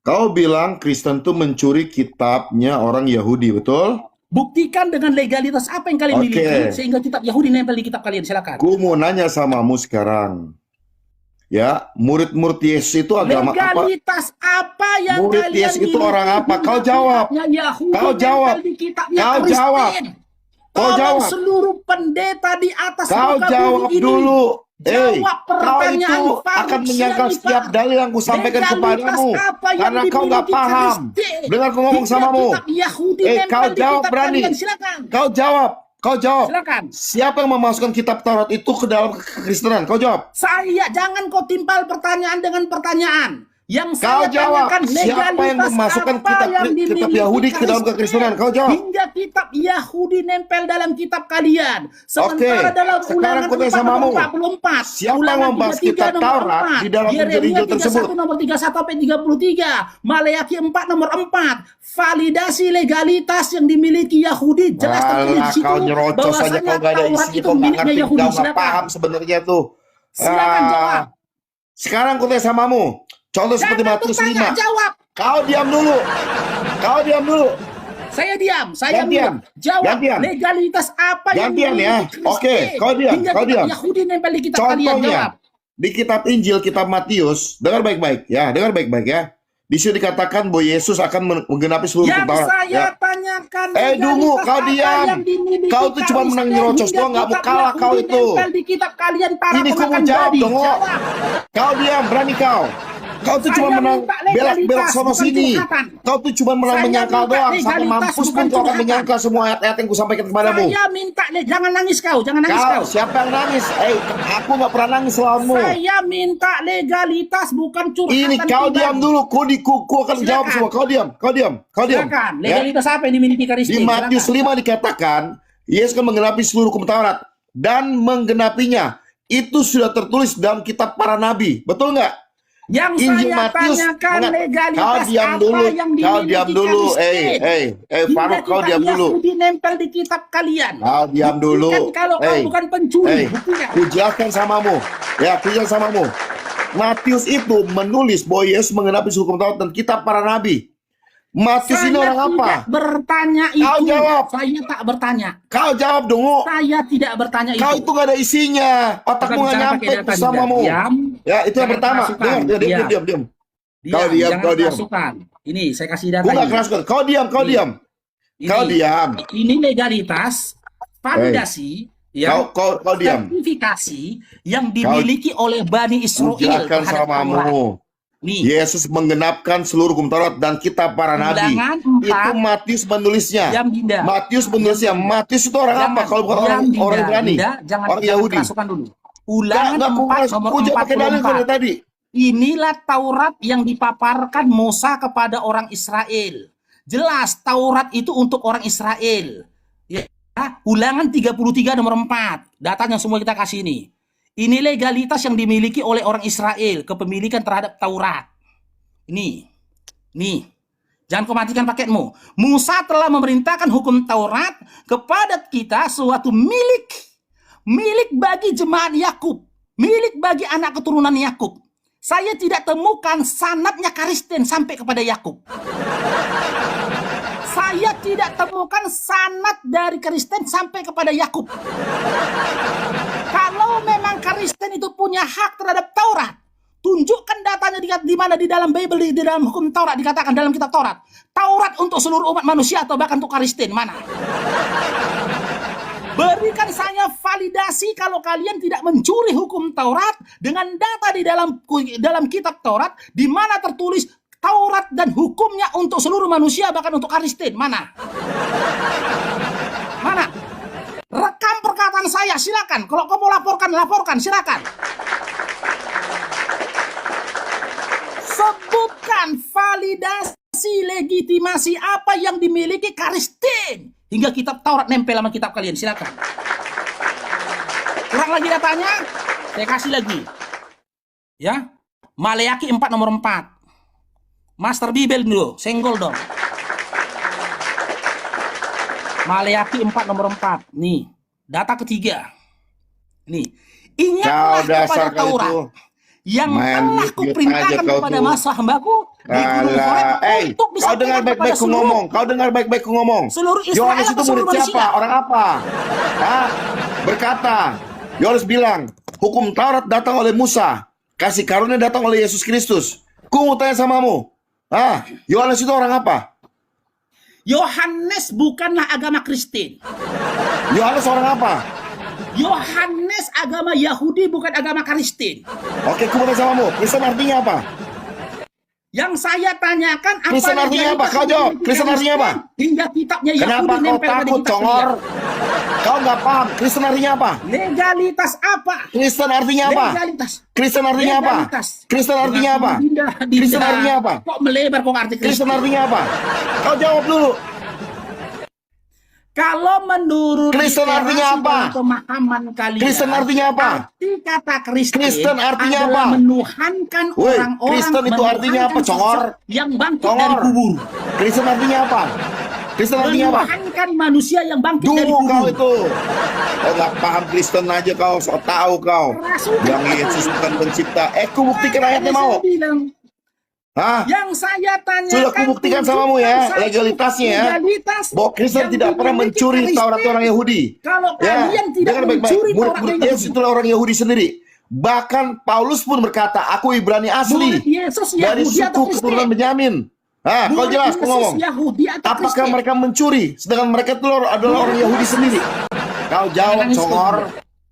Kau bilang Kristen tuh mencuri kitabnya orang Yahudi, betul? Buktikan dengan legalitas apa yang kalian Oke. miliki, sehingga kitab Yahudi nempel di kitab kalian. Silakan. Gue mau nanya samamu sekarang. Ya, murid-murid Yesus itu agama apa? Legalitas apa yang Murid kalian Yesus itu miliki orang apa? hingga Kau jawab. kitabnya Yahudi Kau nempel jawab. di kitabnya Kau Kristen. jawab. Kau Tolong jawab. seluruh pendeta di atas Kau muka jawab bumi ini dulu. jawab Kau pertanyaan itu Faruk akan menyangkal Sianipar. setiap dalil yang kusampaikan Legalitas kepadamu. apa yang Karena kau nggak dimiliki paham. Kristen Dengar aku ngomong hingga samamu. kitab Yahudi nempel Kau di jawab kitab berani. kalian. Silakan. Kau jawab. Kau jawab. Silakan. Siapa yang memasukkan kitab Taurat itu ke dalam kekristenan? Kau jawab. Saya jangan kau timpal pertanyaan dengan pertanyaan. Yang Kau saya jawab. tanyakan Siapa yang legalitas memasukkan apa kitab yang dimiliki Yahudi ke dalam Kristen kekristenan? Kau jawab. hingga kitab Yahudi nempel dalam kitab kalian. Sementara Oke, dalam sekarang Ulangan aku tanya 4 samamu. nomor 44, Siapa yang Ulangan membahas 33 kitab nomor Taurat 4, di dalam Yeremia Injil tersebut? 31 nomor 31 sampai 33, Maleakhi 4 nomor 4, validasi legalitas yang dimiliki Yahudi jelas tertulis Alah, di situ kau nyerocos saja, bahwasanya kau gak ada Taurat isinya, itu kau gak miliknya ngerti, Yahudi. kau gak Silakan. paham sebenarnya tuh. Silakan jawab. Sekarang aku tanya samamu. Contoh seperti Jangan Matius bertanya, 5. jawab. Kau diam dulu. Kau diam dulu. Saya diam, saya Gantian. diam. Jawab Gantian. legalitas apa yang Gantian ya. dimiliki Kristen Oke, kau diam, hingga kau kitab diam. Yahudi nempel di kitab kalian. Jawab. Contohnya di kitab Injil, kitab Matius, dengar baik-baik ya, dengar baik-baik ya. Di situ dikatakan bahwa Yesus akan menggenapi seluruh Yang Taurat. saya Ya. tanyakan Dungu, legalitas kau apa diam. yang dimiliki Kau tuh cuma Kristen menang nyerocos hingga doang, nggak mau kitab kalah kau Yahudi itu. nempel di kitab kalian para Ini kau mau pemakan jawab babi. dong. Jawab. Kau diam, berani kau. Kau tuh cuma Saya menang minta belak-belak legalitas, sono bukan sini. curhatan. Kau tuh cuma menang Saya menyangkal minta doang. Sampai legalitas, mampus pun bukan kau akan curhatan. menyangkal semua ayat-ayat yang kusampaikan kepadamu. Saya minta jangan nangis kau, jangan nangis Kau, kau. siapa yang nangis? Aku nggak pernah nangis lawanmu. Saya minta legalitas bukan curhatan. Ini kau pribadi. diam dulu. Ku akan Silakan. jawab semua. Kau diam, kau diam, kau diam. Silakan. Ya. Legalitas apa yang dimiliki Di Kristen? Matius Silakan. 5 dikatakan, Yesus akan menggenapi seluruh hukum Taurat. Dan menggenapinya, itu sudah tertulis dalam kitab para nabi. Betul nggak? Yang Injil saya Matius, tanyakan kau legalitas diam apa dulu, yang kau dimiliki diam dulu, Kristen Faruk, hingga kau kitab diam dulu. Yahudi nempel di kitab kalian. Kau diam dulu. Buktikan kalau kau bukan pencuri. Buktikan. Ku jelaskan samamu. Ya, ku jelaskan samamu. Matius itu menulis bahwa Yesus menggenapi seluruh hukum Taurat dan kitab para nabi. Matius ini Saya orang apa? tidak bertanya itu. Kau jawab. Saya tak bertanya. Kau jawab dong. Saya tidak bertanya Kau itu. itu gak ada isinya. Otakmu gak Bicara nyampe pakai data, samamu. diam. Ya, itu yang Jangan pertama. kerasukan. Diam. Diam, Kau diam, jangan kau diam. kerasukan. Ini saya kasih data Gua gak ini. kerasukan. Kau diam, kau Ini. diam. Kau diam. Ini legalitas, validasi, Kau diam. sertifikasi yang dimiliki oleh Bani Israel Jelaskan terhadap Taurat. samamu. Nih, Yesus menggenapkan seluruh hukum Taurat dan kitab para nabi. Ulangan 4, Itu Matius menulisnya. diam Dinda. Matius menulisnya. Matius itu orang apa? Kalau bukan orang Dinda, orang berani. Dinda, jangan Orang Yahudi. kerasukan dulu. Ulangan 4 nomor Aku pakai dalil dari 44. tadi. Inilah Taurat yang dipaparkan Musa kepada orang Israel. Jelas Taurat itu untuk orang Israel. Ya, Ulangan 33 nomor 4. Datanya semua kita kasih ini. Ini legalitas yang dimiliki oleh orang Israel, kepemilikan terhadap Taurat. Ini. Nih. Jangan kau matikan paketmu. Musa telah memerintahkan hukum Taurat kepada kita suatu milik bagi jemaat Yakub, milik bagi anak keturunan Yakub. Saya tidak temukan sanadnya Kristen sampai kepada Yakub. Saya tidak temukan sanad dari Kristen sampai kepada Yakub. Kalau memang Kristen itu punya hak terhadap Taurat, tunjukkan datanya di mana di dalam Bible, di dalam hukum Taurat dikatakan dalam kitab Taurat. Taurat untuk seluruh umat manusia atau bahkan untuk Kristen, mana? Berikan saya validasi kalau kalian tidak mencuri hukum Taurat dengan data di dalam kitab Taurat di mana tertulis Taurat dan hukumnya untuk seluruh manusia bahkan untuk Kristen. Mana? Mana? Rekam perkataan saya, silakan. Kalau kamu laporkan, silakan. Sebutkan validasi legitimasi apa yang dimiliki Kristen hingga kitab Taurat nempel sama kitab kalian. Silakan. Kurang lagi datanya, saya kasih lagi. Ya. Maleaki 4 nomor 4. Master Bibel dulu, senggol dong. Maleaki 4 nomor 4. Nih, data ketiga. Nih, ingatlah Kau dasar kepada kau Taurat itu. yang Main telah mute-mute kuperintahkan aja kau kepada tuh. masa hambaku di Gunung Horeb untuk Kau disampaikan dengar kepada baik-baik ku seluruh ngomong. Kau dengar baik-baik ku ngomong. seluruh Israel Yohanes atau itu murid seluruh siapa? manusia. Orang apa? Hah? Berkata, Yohanes bilang, hukum Taurat datang oleh Musa, kasih karunia datang oleh Yesus Kristus. Ku mau tanya samamu. Ah, Yohanes itu orang apa? Yohanes bukanlah agama Kristen. Yohanes orang apa? Yohanes agama Yahudi, bukan agama Kristen. Oke, ku mau tanya samamu. Kristen artinya apa? Yang saya tanyakan apa Kristen artinya apa? Kau jawab. Kristen artinya apa? Hingga kitabnya Yahudi Kenapa kau nempel pada takut, kitab congor? kalian. Kau nggak paham. Kristen artinya apa? Legalitas apa? Kristen artinya apa? Legalitas. Kristen artinya apa? Legalitas. Kristen artinya apa? Dinda. Kristen artinya apa? Kok melebar kok arti Kristen Kristen? artinya apa? Kau jawab dulu. Kalau menurut Kristen literasi artinya apa? dan pemahaman kalian, Kristen artinya apa? arti kata Kristen, Kristen artinya adalah apa? menuhankan Woi, orang-orang, Kristen itu artinya apa, menuhankan congor? sosok yang bangkit Congor. dari kubur, Kristen artinya apa? Kristen artinya apa? menuhankan manusia yang bangkit dari Dulu kubur. kau itu. Kau nggak paham Kristen aja kau, sok tahu kau. Rasul- Yang Yesus bukan pencipta. Ku buktikan ayatnya mau. Saya bilang, Hah? yang saya tanyakan Sudah kubuktikan samamu ya, tunjukkan legalitasnya ya. legalitas Bahwa Kristen yang tidak pernah dimiliki mencuri Kristen. Taurat orang Yahudi. Kalau Ya, kalian tidak dengar baik-baik. mencuri Taurat Murid-murid orang Yesus Yahudi, itulah orang Yahudi sendiri. Bahkan Paulus pun berkata, aku Ibrani murid asli Yesus dari Yahudi atau suku keturunan Kristen? Benyamin. Kau Murid jelas, Yesus kau ngomong. Yahudi atau Apakah Kristen? mereka mencuri? Sedangkan mereka itu adalah orang Yahudi sendiri. Kau jawab, Jangan nangis, congor.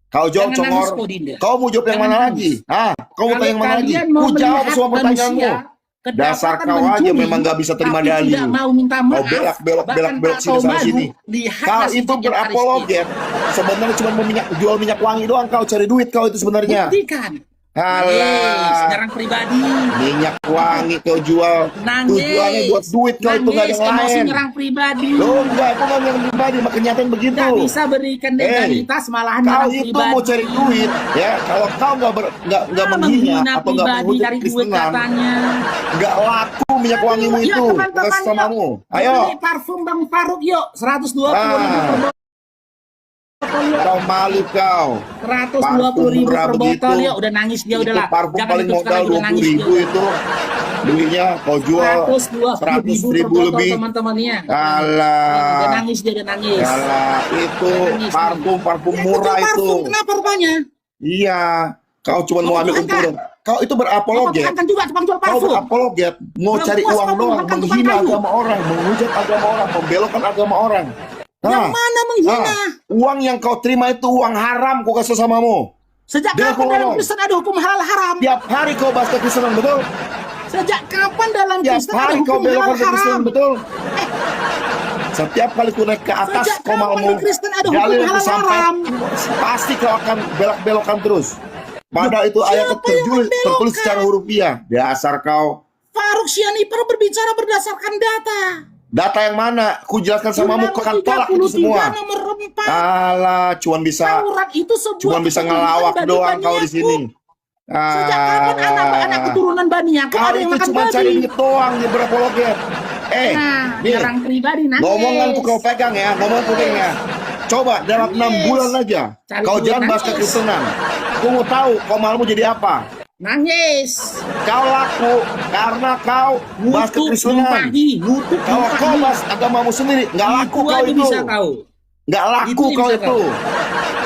Kau jawab, Jangan congor. nangis, kau, Dinda. Kau mau jawab yang Jangan mana nangis. lagi? Kau mau Kalau tanya yang mana lagi? kalian mau Ku jawab melihat semua pertanyaanmu. manusia Dasar kedapatan kau aja mencuri, memang gak bisa terima tapi dalil. tidak mau minta Kau maaf, belak-belok, bahkan belak-belok tak sini tahu sana malu. sini. Lihatlah Kau sifat itu yang berapologet. Sebenarnya cuma mau jual minyak wangi doang. Kau cari duit kau itu sebenarnya. Buktikan. Alah, Nyerang pribadi. minyak wangi kau jual. Nangis. Tujuannya buat duit kau itu gak ada yang emosi lain. nyerang pribadi. Lo enggak, aku gak yang pribadi, maka kenyataan begitu. Tidak bisa berikan legalitas, malahan Kau nyerang itu pribadi. mau cari duit, ya. Kalau kau nggak menghina atau nggak pribadi menghujat dari duit Kristenan, katanya. nggak laku minyak wangimu Ya, itu. teman-teman, Kasih samamu. yuk. Ayo, Beli parfum Bang Faruk yuk, 120.000 per botol yuk. kau malu kau. 120.000 murah per begitu. botol yuk. Udah nangis dia Itu udahlah. parfum Jangan paling ikut modal sekarang, udah nangis 20.000 dia. itu. Duitnya kau jual 120.000 per 100.000 botol lebih. teman-temannya. Alah. Udah nangis dia, udah nangis. Alah, itu Nangis. parfum Ya, murah itu. parfum, kenapa rupanya? Iya, kau cuma mau ambil Tuhankan. untung. Kau itu Apa berapologet. Tuhankan juga tukang jual Kau parfum? berapologet, mau Belum cari puas uang kau doang, menuhankan tukang menghina kayu. agama orang, menghujat agama orang, membelokkan agama orang. Yang mana menghina? Uang yang kau terima itu uang haram, kau kasih samamu. Sejak Dia kapan dalam ngomong. Kristen ada hukum halal haram? Tiap hari kau bahas kekristenan, betul? Sejak kapan dalam Tiap Kristen ada hari kau hukum halal belokkan haram? kekristenan, betul? Setiap kali kau naik ke atas, Sejak kau mau kapan di Kristen ada hukum dalil yang halal sampai, haram? pasti kau akan belok-belokkan terus. Padahal itu ayat siapa yang tertulis membelokkan? secara hurufiah. Dasar kau. Faruk Sianipar berbicara berdasarkan data. Data yang mana? Ku jelaskan samamu, kau akan tolak itu 33 semua. nomor 4. Alah, cuman bisa Taurat itu sebuah cuman bisa keturunan ngelawak Bani doang Bani kau di Yakub. sini. Sejak kapan anak keturunan Bani Yakub Kau ada yang itu makan cuma cari babi? duit doang, dia berapologet. Nah, nih, nyerang pribadi nangis. ngomongan tuh kau pegang ya, ngomong tuh pegang ya. Coba dalam 6 Nangis. bulan aja, Cari kau duit, jangan bahas nangis. kekristenan. Aku mau tahu kau malumu jadi apa. Nangis. Kau laku karena kau bahas Ngutuk kekristenan. numpahi, ngutuk Kalau kau numpahi. bahas agamamu sendiri, nggak laku Itu kau aja itu. bisa tahu. Nggak laku Itu kau bisa itu. kau.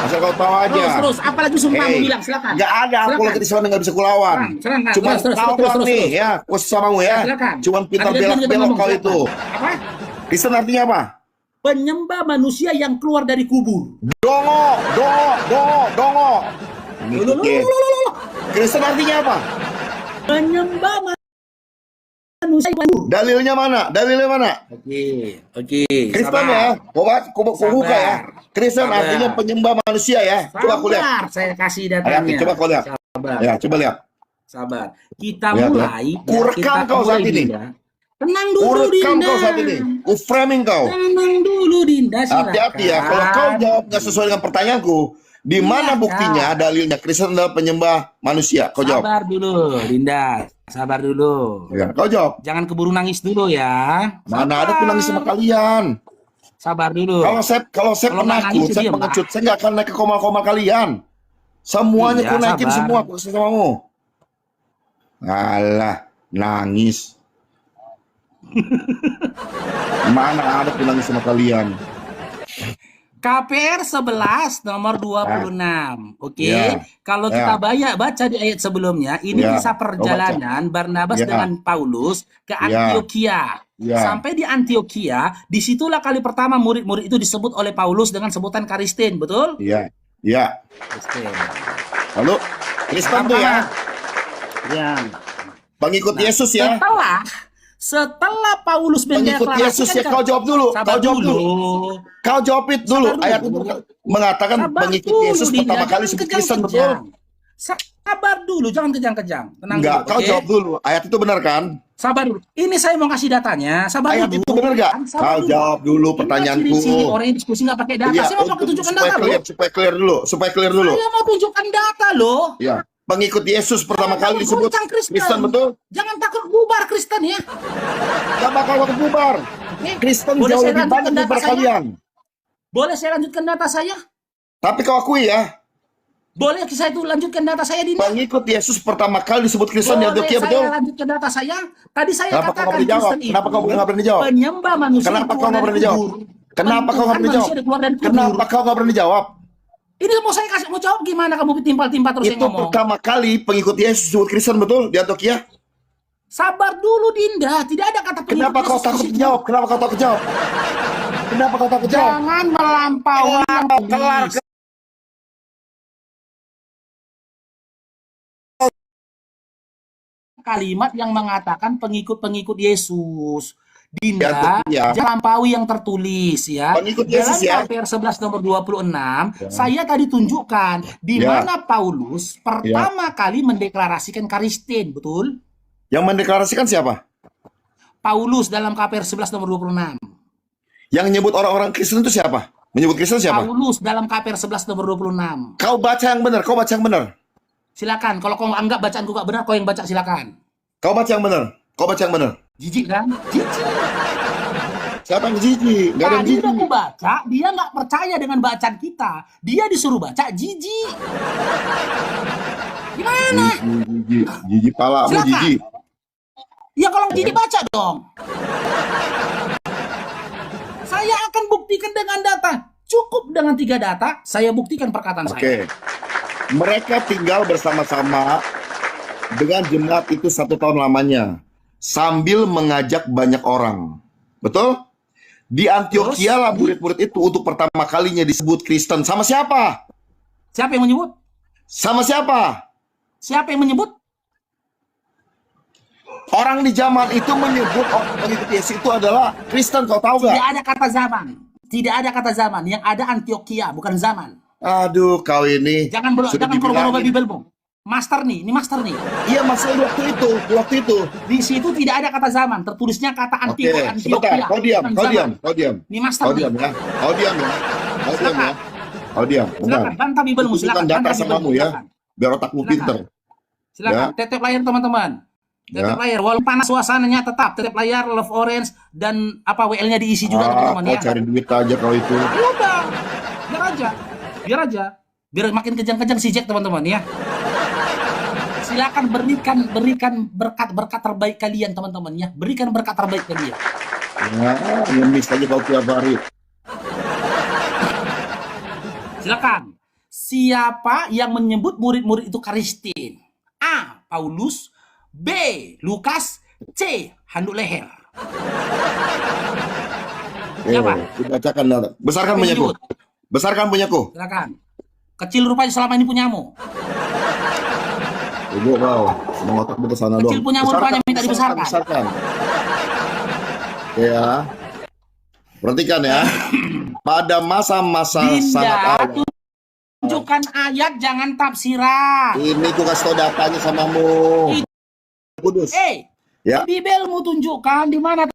Asal kau tahu aja. Terus, apalagi sumpahmu Hey, bilang, silakan. nggak ada Silakan. apologet Islam yang nggak bisa kulawan. Serang, Cuma terus, kau terus, doang terus, nih terus. ya, khusus samamu ya. Silakan. Cuman pintar Ada yang belok-belok ngomong, kau silakan. itu. Apa? Kristen artinya apa? Penyembah manusia yang keluar dari kubur. Dongo, dongo, dongo, dongo. Gitu, Loh, loh, Ki. loh, loh, loh, loh. Kristen artinya apa? Penyembah manusia yang kubur. Dalilnya mana? Dalilnya mana? Oke. Kristen sabar. ya. Ku buka ya. Kristen Sabar. artinya penyembah manusia ya. Coba aku lihat. Sabar, saya kasih Ayo, datanya. coba kau lihat. Sabar. Ya, coba lihat. Sabar. Kita Lihat, mulai. lihat. Kurekam kita kau mulai, saat ini. Dinda. Tenang dulu, Kurekam Dinda. kau saat ini. Ku framing kau. Tenang dulu, Dinda. Silakan. Hati-hati ya. Kalau kau jawab nggak sesuai dengan pertanyaanku, Di mana Iya, buktinya dalilnya Kristen adalah penyembah manusia? Kau jawab. Sabar dulu, Dinda. Sabar dulu. Ya, kau jawab. Jangan keburu nangis dulu ya. Mana ada aku nangis sama kalian? Sabar dulu. Kalau saya Kalau nggak penakut, nangis, saya diam, pengecut, saya nggak akan naik ke komal-komal kalian. Semuanya Iya, aku naikin sabar. semua aku kasih samamu. Alah, nangis. Mana ada aku nangis sama kalian? KPR 11 nomor 26. Oke. Ya. Kalau Ya. kita baca di ayat sebelumnya, ini Ya. kisah perjalanan Barnabas Ya. dengan Paulus ke Ya. Antiokhia. Ya. Sampai di Antiokhia, disitulah kali pertama murid-murid itu disebut oleh Paulus dengan sebutan Karistin, betul? Iya, iya. Karistin. Lalu Kristen tuh ya, Ya. pengikut Yesus ya. Setelah Paulus Pengikut Yesus ya, kau jawab dulu. Sabar Kau jawab dulu. Kau jawab itu dulu. Sabar dulu. Ayat itu mengatakan Sabar pengikut dulu, Yesus Dinda. pertama kali Jangan sebut Kristen, betul? kejang-kejang. Sabar dulu, jangan kejang-kejang. Tenang Enggak, dulu, kau oke? jawab dulu. Ayat itu benar kan? Sabar dulu. Ini saya mau kasih datanya. Sabar Ayat dulu. itu benar nggak? Sabar Kau dulu. jawab dulu Ini pertanyaanku. sini orang yang diskusi nggak pakai data. Iya, Saya mau tunjukkan data loh. supaya clear dulu, supaya clear dulu. Saya mau tunjukkan data loh. Ya, pengikut Yesus pertama Jangan kali disebut goncang Kristen, betul? Jangan takut bubar Kristen ya. Gak bakal waktu bubar. Oke? Kristen Boleh jauh saya lebih lanjutkan banyak data daripada saya? kalian. Boleh saya lanjutkan data saya? Tapi kau akui ya, Boleh saya itu lanjutkan data saya, Dinda? pengikut Yesus pertama kali disebut Kristen di Boleh Antiokhia, saya betul? lanjutkan data saya? Tadi saya Kenapa kau katakan nggak berani jawab? Kristen itu Kenapa kau nggak berani jawab? penyembah manusia Kenapa keluar kau nggak dari berani jawab? kubur. Kenapa kau nggak berani Tuhan jawab? manusia keluar dari kubur. Kenapa kau nggak berani jawab? Ini mau jawab gimana kamu timpal-timpal terus saya Itu ngomong? pertama kali pengikut Yesus disebut Kristen, betul? Di Antiokhia. Sabar dulu, Dinda. Tidak ada kata pengikut Kenapa kau Yesus takut di situ. jawab? Kenapa kau takut jawab? Kenapa kau takut jawab? Jangan melampaui. Kelar. Kalimat yang mengatakan pengikut-pengikut Yesus. Dinda, Ya. jangan lampaui yang tertulis ya. Pengikut Yesus ya. Dalam KPR 11 nomor 26, saya tadi tunjukkan di Ya. mana Paulus pertama kali mendeklarasikan Karistin, betul? Yang mendeklarasikan siapa? Paulus dalam KPR 11 nomor 26. Yang nyebut orang-orang Kristen itu siapa? Menyebut Kristen siapa? Paulus dalam KPR 11 nomor 26. Kau baca yang benar, kau baca yang benar. Silakan, kalau kau anggap bacaanku gak benar, kau yang baca silakan. Kau baca yang benar. Kau baca yang benar. Jijik kan? Jijik. Siapa yang jijik? Gak ada yang Tadi udah jijik. aku baca, dia nggak percaya dengan bacaan kita. Dia disuruh baca jijik. Gimana? Jijik, jijik palamu, Silakan. jijik. Ya kalau jijik baca dong. Saya akan buktikan dengan data. Cukup dengan 3 data, saya buktikan perkataan saya. Oke. Mereka tinggal bersama-sama dengan jemaat itu 1 tahun lamanya. Sambil mengajak banyak orang. Betul? Di Antiokhia lah murid-murid itu untuk pertama kalinya disebut Kristen. Sama siapa? Siapa yang menyebut? Sama siapa? Siapa yang menyebut? Orang di zaman itu menyebut pengikut Yesus itu adalah Kristen. Kau tahu Tidak gak? ada kata zaman. Tidak ada kata zaman. Yang ada Antiokhia, bukan zaman. Aduh, kau ini. Jangan sudah berubah-ubah dibilangin. Bibelmu. Master nih, ini master nih. Iya, maksudnya di waktu itu. Di situ tidak ada kata zaman, tertulisnya kata Oke, sebentar. Antiokhia. Kau diam, bukan kau zaman. diam, kau diam. Ini master Kau nih. diam ya. Kau diam ya. Kau diam ya. Kau diam. Silakan, Benar. bantah Bibelmu, Tunjukkan silakan. data Bantah samamu Bibelmu, ya. silakan. Biar otakmu Silakan. pinter. Silakan, Ya. tetep layar teman-teman. Tetep Ya. layar, walaupun panas suasananya tetap tetep layar, love orange dan apa WL-nya diisi juga teman-teman Kau ya. cari duit aja kau itu. Ya udah, biar aja, biar makin kejang-kejang si Jack teman-teman ya. Silakan berikan berkat terbaik kalian teman-teman ya. Berikan berkat terbaik kalian. Ya, ngemis aja kau tiap hari. Silakan. Siapa yang menyebut murid-murid itu Karistin? A. Paulus, B. Lukas, C. Handuk leher. Siapa? Bacakan data. Besarkan Siapa yang punyaku. menyebut? Besarkan punyaku. Silakan. Kecil rupanya selama ini punyamu. Ibu kau. Mau otakmu ke sana Kecil dong. punyamu rupanya minta dibesarkan. Besarkan. Oke ya. Perhatikan ya. Pada masa-masa sangat Dinda, awal. tunjukkan ayat, jangan tafsiran. Ini ku kasih tau datanya samamu. Kudus. Ya. Bibelmu tunjukkan di mana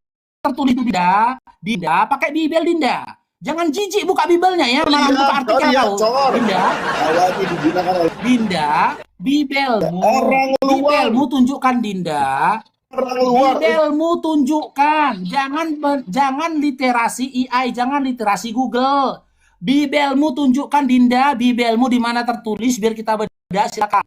tertulis itu, Dinda. Dinda, pakai Bibel, Dinda. Jangan jijik buka Bibelnya ya, malah buka artikel iya, kau. cor. Dinda, Awalnya digunakan oleh Dinda, Bibelmu, orang luar. Bibelmu tunjukkan Dinda. orang luar. Bibelmu tunjukkan, jangan literasi AI, jangan literasi Google. Bibelmu tunjukkan Dinda, Bibelmu di mana tertulis biar kita beda, silakan.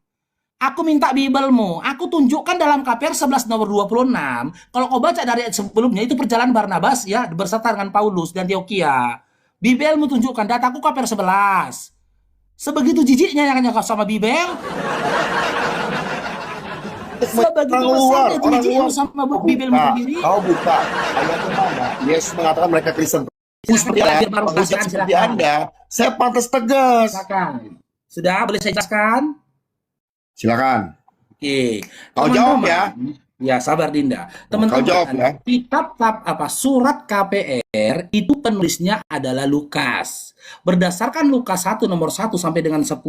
Aku minta Bibelmu, aku tunjukkan dalam KPR 11 nomor 26. Kalau kau baca dari ayat sebelumnya itu perjalanan Barnabas ya berserta dengan Paulus dan Antiokhia. Bibelmu tunjukkan, dataku KPR 11. Sebegitu jijiknya yang kau sama Bibel. Sebegitu besarnya jijikmu sama Bibelmu sendiri. Kau buka ayatnya mana? Yesus mengatakan mereka Kristen. Seperti Anda, saya pantas tegas. Silakan. Sudah boleh saya jelaskan? Silakan. Oke. Kau jawab ya. Ya, sabar Dinda. Kau Teman-teman, jawab ya. kitab surat KPR itu penulisnya adalah Lukas. Berdasarkan Lukas 1 nomor 1 sampai dengan 10,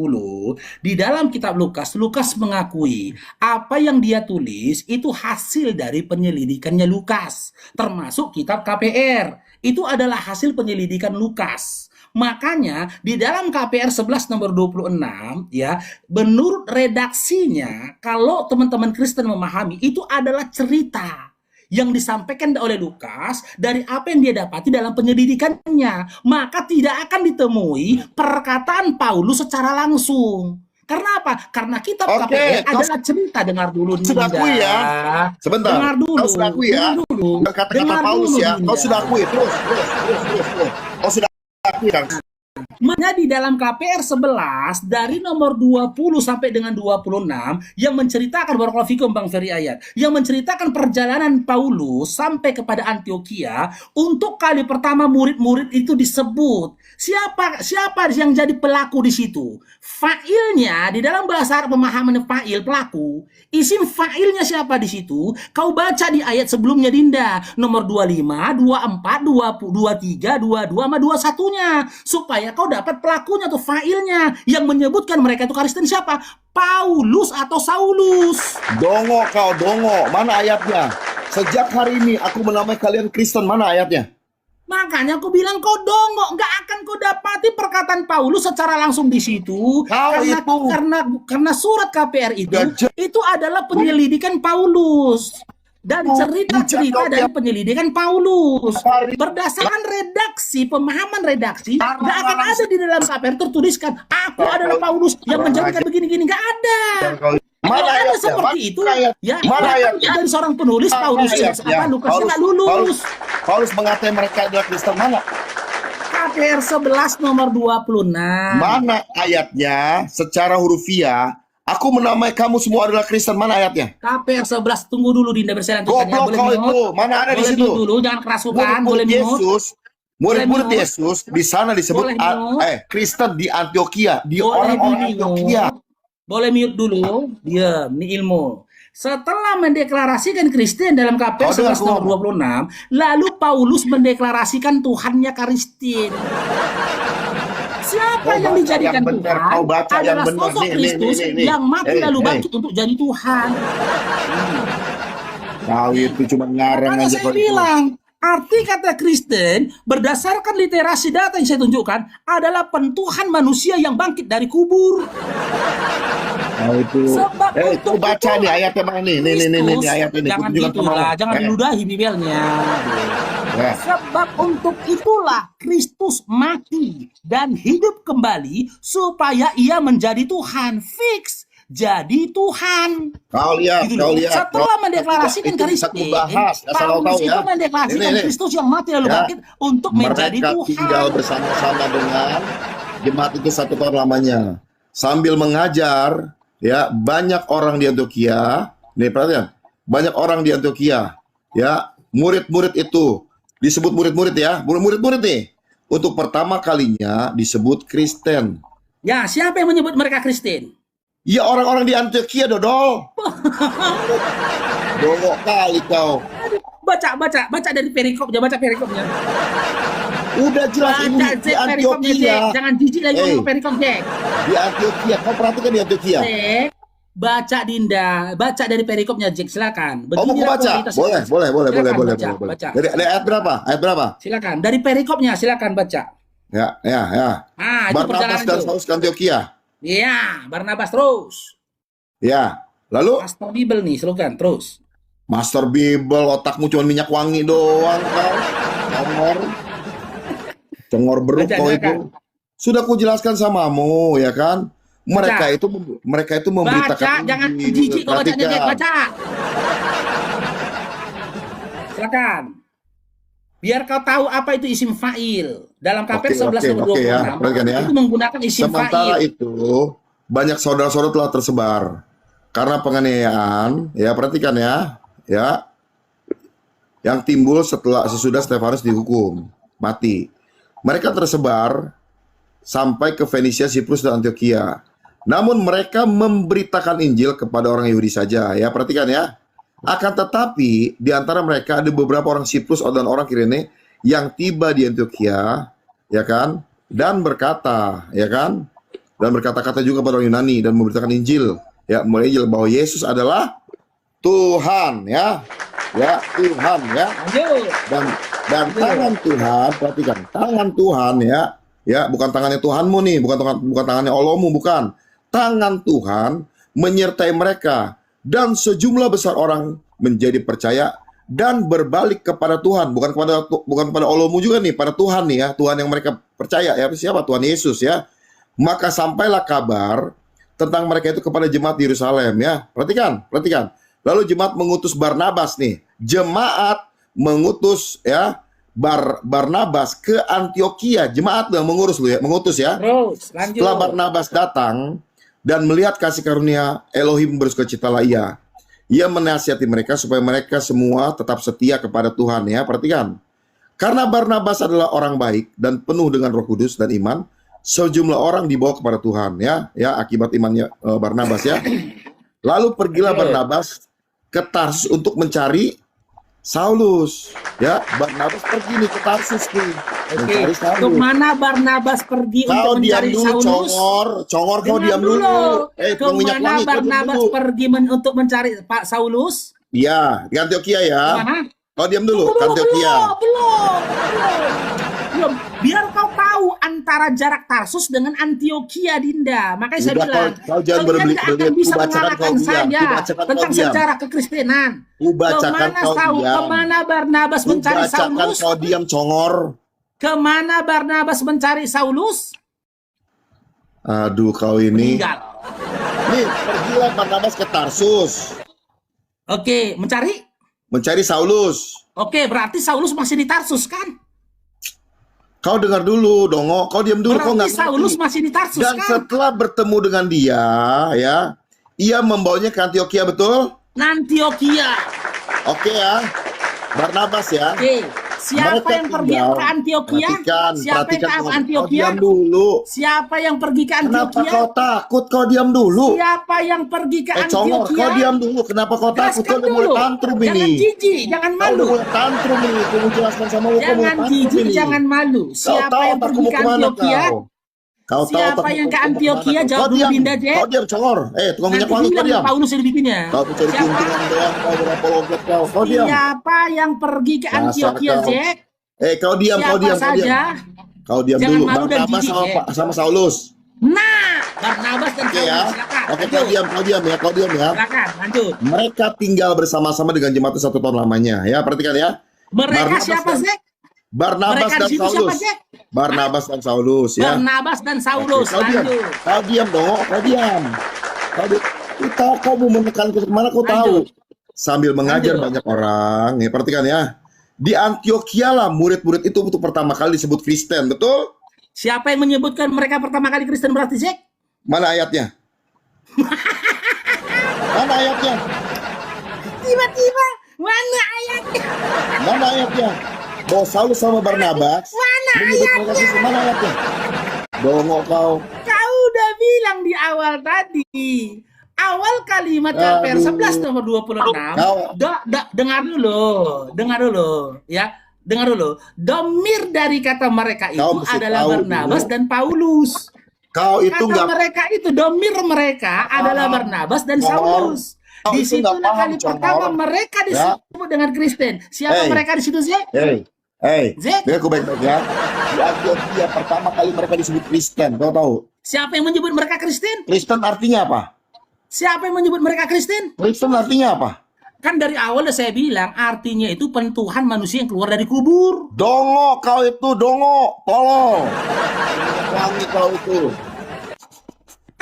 di dalam kitab Lukas mengakui apa yang dia tulis itu hasil dari penyelidikannya Lukas, termasuk kitab KPR. Itu adalah hasil penyelidikan Lukas. Makanya di dalam KPR 11 nomor 26 ya, menurut redaksinya kalau teman-teman Kristen memahami itu adalah cerita yang disampaikan oleh Lukas dari apa yang dia dapati dalam penyelidikannya. Maka tidak akan ditemui perkataan Paulus secara langsung. Karena apa? Karena kitab KPR adalah cerita. Dengar dulu sudah Dinda. akui ya. Sebentar. Dengar dulu. Kau sudah akui ya. Dengar dulu. Kata-kata Dengar Paulus dulu, ya. Dinda. Kau sudah akui. Terus. Kau sudah akui kan? Makanya di dalam KPR 11 dari nomor 20 sampai dengan 26 yang menceritakan Barakallahu fikum Bang Ferry Ayat, yang menceritakan perjalanan Paulus sampai kepada Antiokhia, untuk kali pertama murid-murid itu disebut. Siapa yang jadi pelaku di situ? Fa'ilnya di dalam bahasa Arab pemahaman fa'il pelaku, isim fa'ilnya siapa di situ? Kau baca di ayat sebelumnya Dinda, nomor 25, 24, 23, 22 sama 21-nya. Supaya kau dapat pelakunya atau fa'ilnya yang menyebutkan mereka itu Kristen siapa? Paulus atau Saulus. Dongo kau, dongo. Mana ayatnya? Sejak hari ini aku menamai kalian Kristen. Mana ayatnya? Makanya aku bilang kau dongo, nggak akan kau dapati perkataan Paulus secara langsung di situ. Karena surat KPR itu adalah penyelidikan Paulus. Dan cerita-cerita dari penyelidikan Paulus berdasarkan redaksi, pemahaman redaksi, nggak akan ada di dalam KPR tertuliskan aku adalah Paulus yang menjadikan begini-gini, nggak ada. Kalau ada seperti itu, ya dari seorang penulis Paulus Lukas nggak lulus. Paulus mengatai mereka adalah Kristen. Mana? KPR 11 nomor 26. Mana ayatnya secara hurufiah? Aku menamai kamu semua adalah Kristen. Mana ayatnya? KPR 11, tunggu dulu Dinda berselanjutnya. Goblok kau itu. Mana ada di situ? Dulu, jangan kerasukan. Boleh minut. Murid-murid Yesus di sana disebut Kristen di Antiokhia, di orang-orang Antiokhia. Boleh mute dulu. Diam, ini ilmu. Setelah mendeklarasikan Kristen dalam KPR 11 nomor 26, lalu Paulus mendeklarasikan Tuhannya Kristen. Siapa yang dijadikan Tuhan adalah sosok Kristus yang mati lalu bangkit untuk jadi Tuhan. Kau itu cuma ngarang aja. Saya bilang, arti kata Kristen berdasarkan literasi data yang saya tunjukkan adalah pentuhan manusia yang bangkit dari kubur. Nah, itu. Itu baca nih ayatnya mana nih? Nih ayat ini. Jangan gitulah, jangan diludahi Bibelnya. Sebab untuk itulah Kristus mati dan hidup kembali supaya ia menjadi Tuhan. Fix. Jadi Tuhan. Kau lihat. Setelah mendeklarasikan Kristus, Paulus itu mendeklarasikan Kristus yang mati lalu bangkit untuk menjadi Tuhan. Mereka tinggal bersama-sama dengan jemaat itu 1 tahun lamanya. Sambil mengajar, ya, banyak orang di Antiokhia. Nih perhatian, banyak orang di Antiokhia, ya, murid-murid itu disebut murid-murid ya, murid-murid nih. Untuk pertama kalinya disebut Kristen. Ya, siapa yang menyebut mereka Kristen? Ya orang-orang di Antiokhia, dodol. Dongok kali kau. Baca dari perikopnya, baca perikopnya. Udah jelas ini di Antiokhia. Jangan jijik lagi ngomong perikop, Jack. Di Antiokhia, kau perhatikan di Antiokhia. Baca Dinda, baca dari perikopnya Jack, silakan. Oh, mau aku Beginilah baca? kualitas Boleh, Kristus. boleh. Silakan Boleh. baca. Dari ayat berapa? Ayat berapa? Silakan. Dari perikopnya silakan baca. Ya. Ah, itu Barnabas perjalanan dan itu. Saulus ke Antioquia. Iya, Barnabas terus. Ya. Lalu Pastor Bible nih, slogan terus. Master Bible, otakmu cuma minyak wangi doang kau. Congor beruk Baca, kau silakan. itu. Sudah kujelaskan samamu, ya kan? Mereka itu Baca, memberitakan jangan Injil. jijik kau bacanya, Jack, Perhatikan. baca. Silakan. Biar kau tahu apa itu isim fa'il. Dalam KPR 11 nomor 26, ya. Perhatikan ya. itu menggunakan isim Sementara fa'il. itu banyak saudara-saudara telah tersebar karena penganiayaan. Ya, perhatikan ya. Yang timbul sesudah Stefanus dihukum mati. Mereka tersebar sampai ke Fenisia, Siprus, dan Antioquia. Namun mereka memberitakan Injil kepada orang Yahudi saja. Ya, perhatikan ya. Akan tetapi di antara mereka ada beberapa orang Siprus dan orang Kirene yang tiba di Antioquia, ya kan? Dan berkata, ya kan? Dan berkata-kata juga pada orang Yunani dan memberitakan Injil, ya, mulai Injil bahwa Yesus adalah Tuhan, ya. Ya, Tuhan, ya. Lanjut. Dan tangan Tuhan, perhatikan, tangan Tuhan, ya. Ya, bukan tangannya Tuhanmu nih, bukan tangannya Allahmu, bukan. Tangan Tuhan menyertai mereka dan sejumlah besar orang menjadi percaya dan berbalik kepada Tuhan, bukan kepada Allahmu juga nih, pada Tuhan nih ya, Tuhan yang mereka percaya ya, siapa? Tuhan Yesus ya. Maka sampailah kabar tentang mereka itu kepada jemaat di Yerusalem ya. Perhatikan. Lalu jemaat mengutus Barnabas nih. Jemaat mengutus ya Barnabas ke Antioquia. Jemaat yang mengutus ya. Terus, lanjut. Setelah Barnabas datang dan melihat kasih karunia Elohim, bersukacitalah ia menasihati mereka supaya mereka semua tetap setia kepada Tuhan ya. Perhatikan. Karena Barnabas adalah orang baik dan penuh dengan Roh Kudus dan iman, sejumlah orang dibawa kepada Tuhan ya akibat imannya Barnabas ya. Lalu pergilah Barnabas ke Tarsus untuk mencari Saulus ya. Barnabas pergi nih ke Tarsus nih. Mencari Saulus. Kemana Barnabas pergi Kau untuk diam mencari dulu, Saulus? congor kau Dengar diam dulu. Tukang minyak Kemana wangi, kau diam Barnabas dulu. pergi untuk mencari Pak Saulus? Iya, di Antioquia ya. Kemana? Kau diam dulu, ke Antioquia. Belum. Biar kau tahu antara jarak Tarsus dengan Antioquia, Dinda. Makanya saya Udah, bilang, kau jangan kalian berbelit- nggak akan berbelit. bisa Kubacakan mengalahkan kau diam. saya Kubacakan kau tentang diam. sejarah kekristenan. Kubacakan Kemana kau diam. Kemana Barnabas mencari Kubacakan Saulus? kau diam, congor. Kemana Barnabas mencari Saulus? Aduh, kau ini. Meninggal. Nih, pergilah Barnabas ke Tarsus Oke, mencari Saulus. Oke, berarti Saulus masih di Tarsus kan? Kau dengar dulu, Dongo. Kau diam dulu, kau Berarti nggak Saulus ngerti. masih di Tarsus Dan kan? setelah bertemu dengan dia, ya, ia membawanya ke Antioquia, betul? Antioquia. Oke ya, Barnabas ya. Oke, siapa Mereka yang pergi tinggal. ke Antioquia? Siapa yang ke Kau Antioquia? diam dulu. Siapa yang pergi ke Kenapa Antioquia? kau takut? Kau diam dulu. Siapa yang pergi ke Congor, Antioquia? kau diam dulu. Kenapa kau takut? Kau Jelaskan udah mulai dulu. tantrum Jangan ini. jijik, jangan Kau udah malu. mulai tantrum ini. Kau mau jelaskan sama aku, kau mulai Jangan tantrum jijik, ini. jangan malu. Kau Siapa tahu yang otakku pergi mau ke kemana Antioquia? kau? Kau tahu Siapa otakku yang mau ke kemana Antioquia? kau? Jawab Kau dulu, diam. Dinda, Jack. Kau diam, Congor. Tukang minyak Nanti wangi, kau bilang diam. Paulus yang bikinnya. Kau mencari Siapa? keuntungan doang. Kau berapologet kau. Kau diam. Siapa yang pergi ke Dasar Antioquia, kau. Jack? Kau diam, kau Siapa diam, kau saja? diam. Kau diam Jangan dulu. malu dan Barnabas jijik, sama Saulus. Nah, Barnabas dan Oke ya. Saulus. Silakan. Oke, lanjut. kau diam ya. Silakan, lanjut. Mereka tinggal bersama-sama dengan jemaat 1 tahun lamanya. Ya, perhatikan ya. Mereka Barnabas siapa, dan- Jack? Barnabas Mereka dan di situ siapa, Saulus. Jack? Barnabas dan Saulus ya. Barnabas dan Saulus. Oke, Lanjut. Kau diam dong. Kau diam. Kau tahu kau mau menekan ke mana, kau tahu. Lanjut. Sambil mengajar Lanjut. banyak orang. Ya, perhatikan ya. Di Antioquia lah murid-murid itu untuk pertama kali disebut Kristen, betul? Siapa yang menyebutkan mereka pertama kali Kristen berarti, Jack? Mana ayatnya? Mana ayatnya? Tiba-tiba, mana ayatnya? Mana ayatnya? Bahwa Saulus sama Barnabas Mana menyebut mereka Kristen. Mana ayatnya? Dongo kau. Kau udah bilang di awal tadi. Awal kalimat KPR Aduh. 11 nomor 26. Kau- Dengar dulu. Ya, dengar dulu. Domir dari kata mereka itu Kau mesti adalah tahu Barnabas dulu. dan Paulus. Kau itu Kata nggak mereka itu, domir mereka adalah Barnabas dan Congor. Saulus. Kau Di itu nggak situlah paham, kali Congor. pertama mereka Ya. disebut dengan Kristen. Siapa Hey. mereka di situ, Zek? Hey, Zek? dengar aku baik-baik ya. Di Antioquia pertama kali mereka disebut Kristen. Kau tahu? Siapa yang menyebut mereka Kristen? Kristen artinya apa? Siapa yang menyebut mereka Kristen? Kristen artinya apa? Kan dari awal udah saya bilang, artinya itu pentuhan manusia yang keluar dari kubur. Dongo, kau itu dongo, tolong. Wangi kau itu.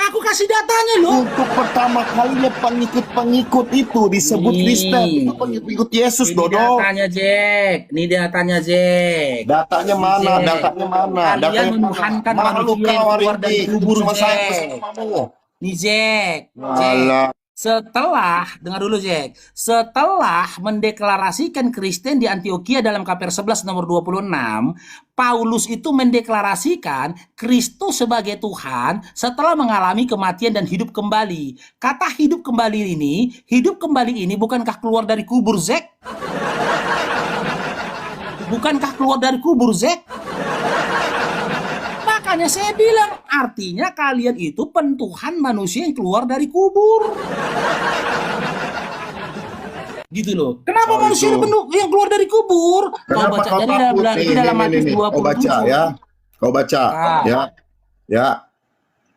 Aku kasih datanya loh. Untuk pertama kalinya pengikut-pengikut itu disebut Nih. Kristen. Itu pengikut Yesus, Ini Dodo. datanya, Jack. Ini datanya, Jack. Datanya mana? Jack. Datanya mana? Kalian Datanya menuhankan mana? manusia Makhluk yang kau hari keluar dari ini. kubur, Cuma saya Jack. bersamamu. Nih, Jack. Jack. Alah. Setelah, dengar dulu Jack, setelah mendeklarasikan Kristen di Antioquia dalam KPR 11 nomor 26, Paulus itu mendeklarasikan Kristus sebagai Tuhan setelah mengalami kematian dan hidup kembali. Kata hidup kembali ini bukankah keluar dari kubur, Jack? Bukankah keluar dari kubur, Jack? Makanya saya bilang, artinya kalian itu pentuhan manusia yang keluar dari kubur. Gitu loh. Kenapa Oh, manusia itu. yang keluar dari kubur? Kau Kenapa baca kau jadi takut? di dalam Matius Nih. Kau baca 27. ya. Kau baca Ah. ya. Ya.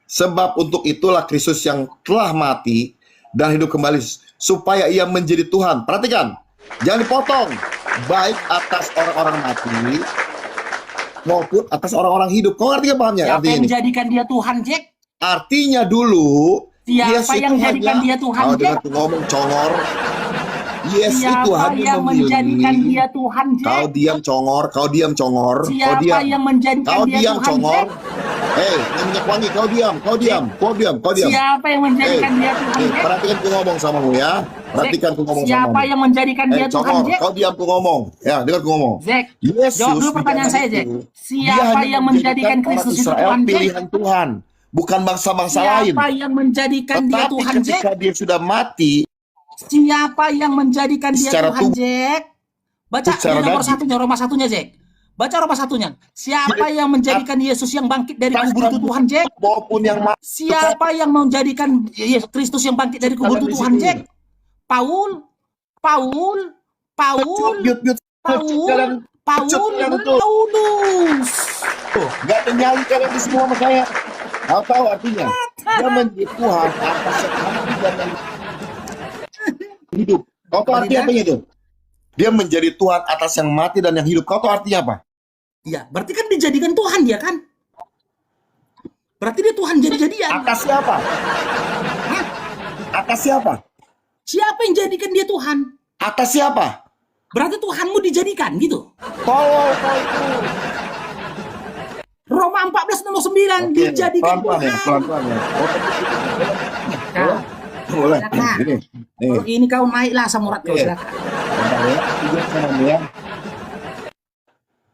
Sebab untuk itulah Kristus yang telah mati dan hidup kembali supaya ia menjadi Tuhan. Perhatikan. Jangan dipotong. Baik atas orang-orang mati maupun atas orang-orang hidup. Kau ngerti gak pahamnya? Siapa Artinya yang ini. menjadikan dia Tuhan, Jack? Artinya dulu Siapa Yes itu yang menjadikan hanya- dia Tuhan, Kau Jack? dengar tuh ngomong congor. Yes itu Siapa hanya yang memilih. menjadikan dia Tuhan, Kau Jack? diam congor. Kau diam congor. Kau Siapa diam. yang menjadikan Kau dia diam Tuhan, congor. Jack? Minyak wangi. Kau diam. Kau diam. Kau diam. Kau diam. Siapa yang menjadikan dia Tuhan, Jack? Perhatikan ku ngomong samamu ya. Perhatikan ku ngomong Siapa samamu. yang menjadikan dia Tuhan, congor. Jack? Kau diam ku ngomong. Ya, dengar ku ngomong. Jack, Yesus jawab dulu di pertanyaan zaman saya, Jack. itu, Siapa dia hanya yang menjadikan orang Kristus itu Israel Tuhan, Jack? pilihan Tuhan, bukan bangsa-bangsa lain. Siapa yang menjadikan dia Tetapi Tuhan, Jack? ketika dia sudah mati, Siapa yang menjadikan dia Secara Tuhan, Jack? Baca secara ini nomor daging. satunya, Roma satunya, Jack. Baca Roma satunya. Siapa yang menjadikan Yesus yang bangkit dari kubur itu Tuhan, Jack? maupun yang mati. Siapa yang menjadikan Yesus Kristus yang bangkit dari kubur itu Tuhan, Jack? Paul, Paulus, Gak ada nyali kalian di semua sama saya. Kau tahu artinya? Dia menjadi Tuhan atas yang mati dan yang hidup. Kau tahu artinya apa itu? Dia menjadi Tuhan atas yang mati dan yang hidup. Kau tahu artinya apa? Ya, berarti kan dijadikan Tuhan dia kan? Berarti dia Tuhan jadi-jadian. Atas siapa? Hah? Atas siapa? Siapa yang jadikan dia Tuhan? Atas siapa? Berarti Tuhanmu dijadikan gitu. Tolol kau itu. Roma 14 nomor 9 dijadikan pelan-pelan ya, Tuhan. pelan-pelan ya. Nah, Boleh. Silakan. Gini. Nih. kalau ini kau naiklah samurat kau, Oke. silakan. Bentar ya, tidur sama ya.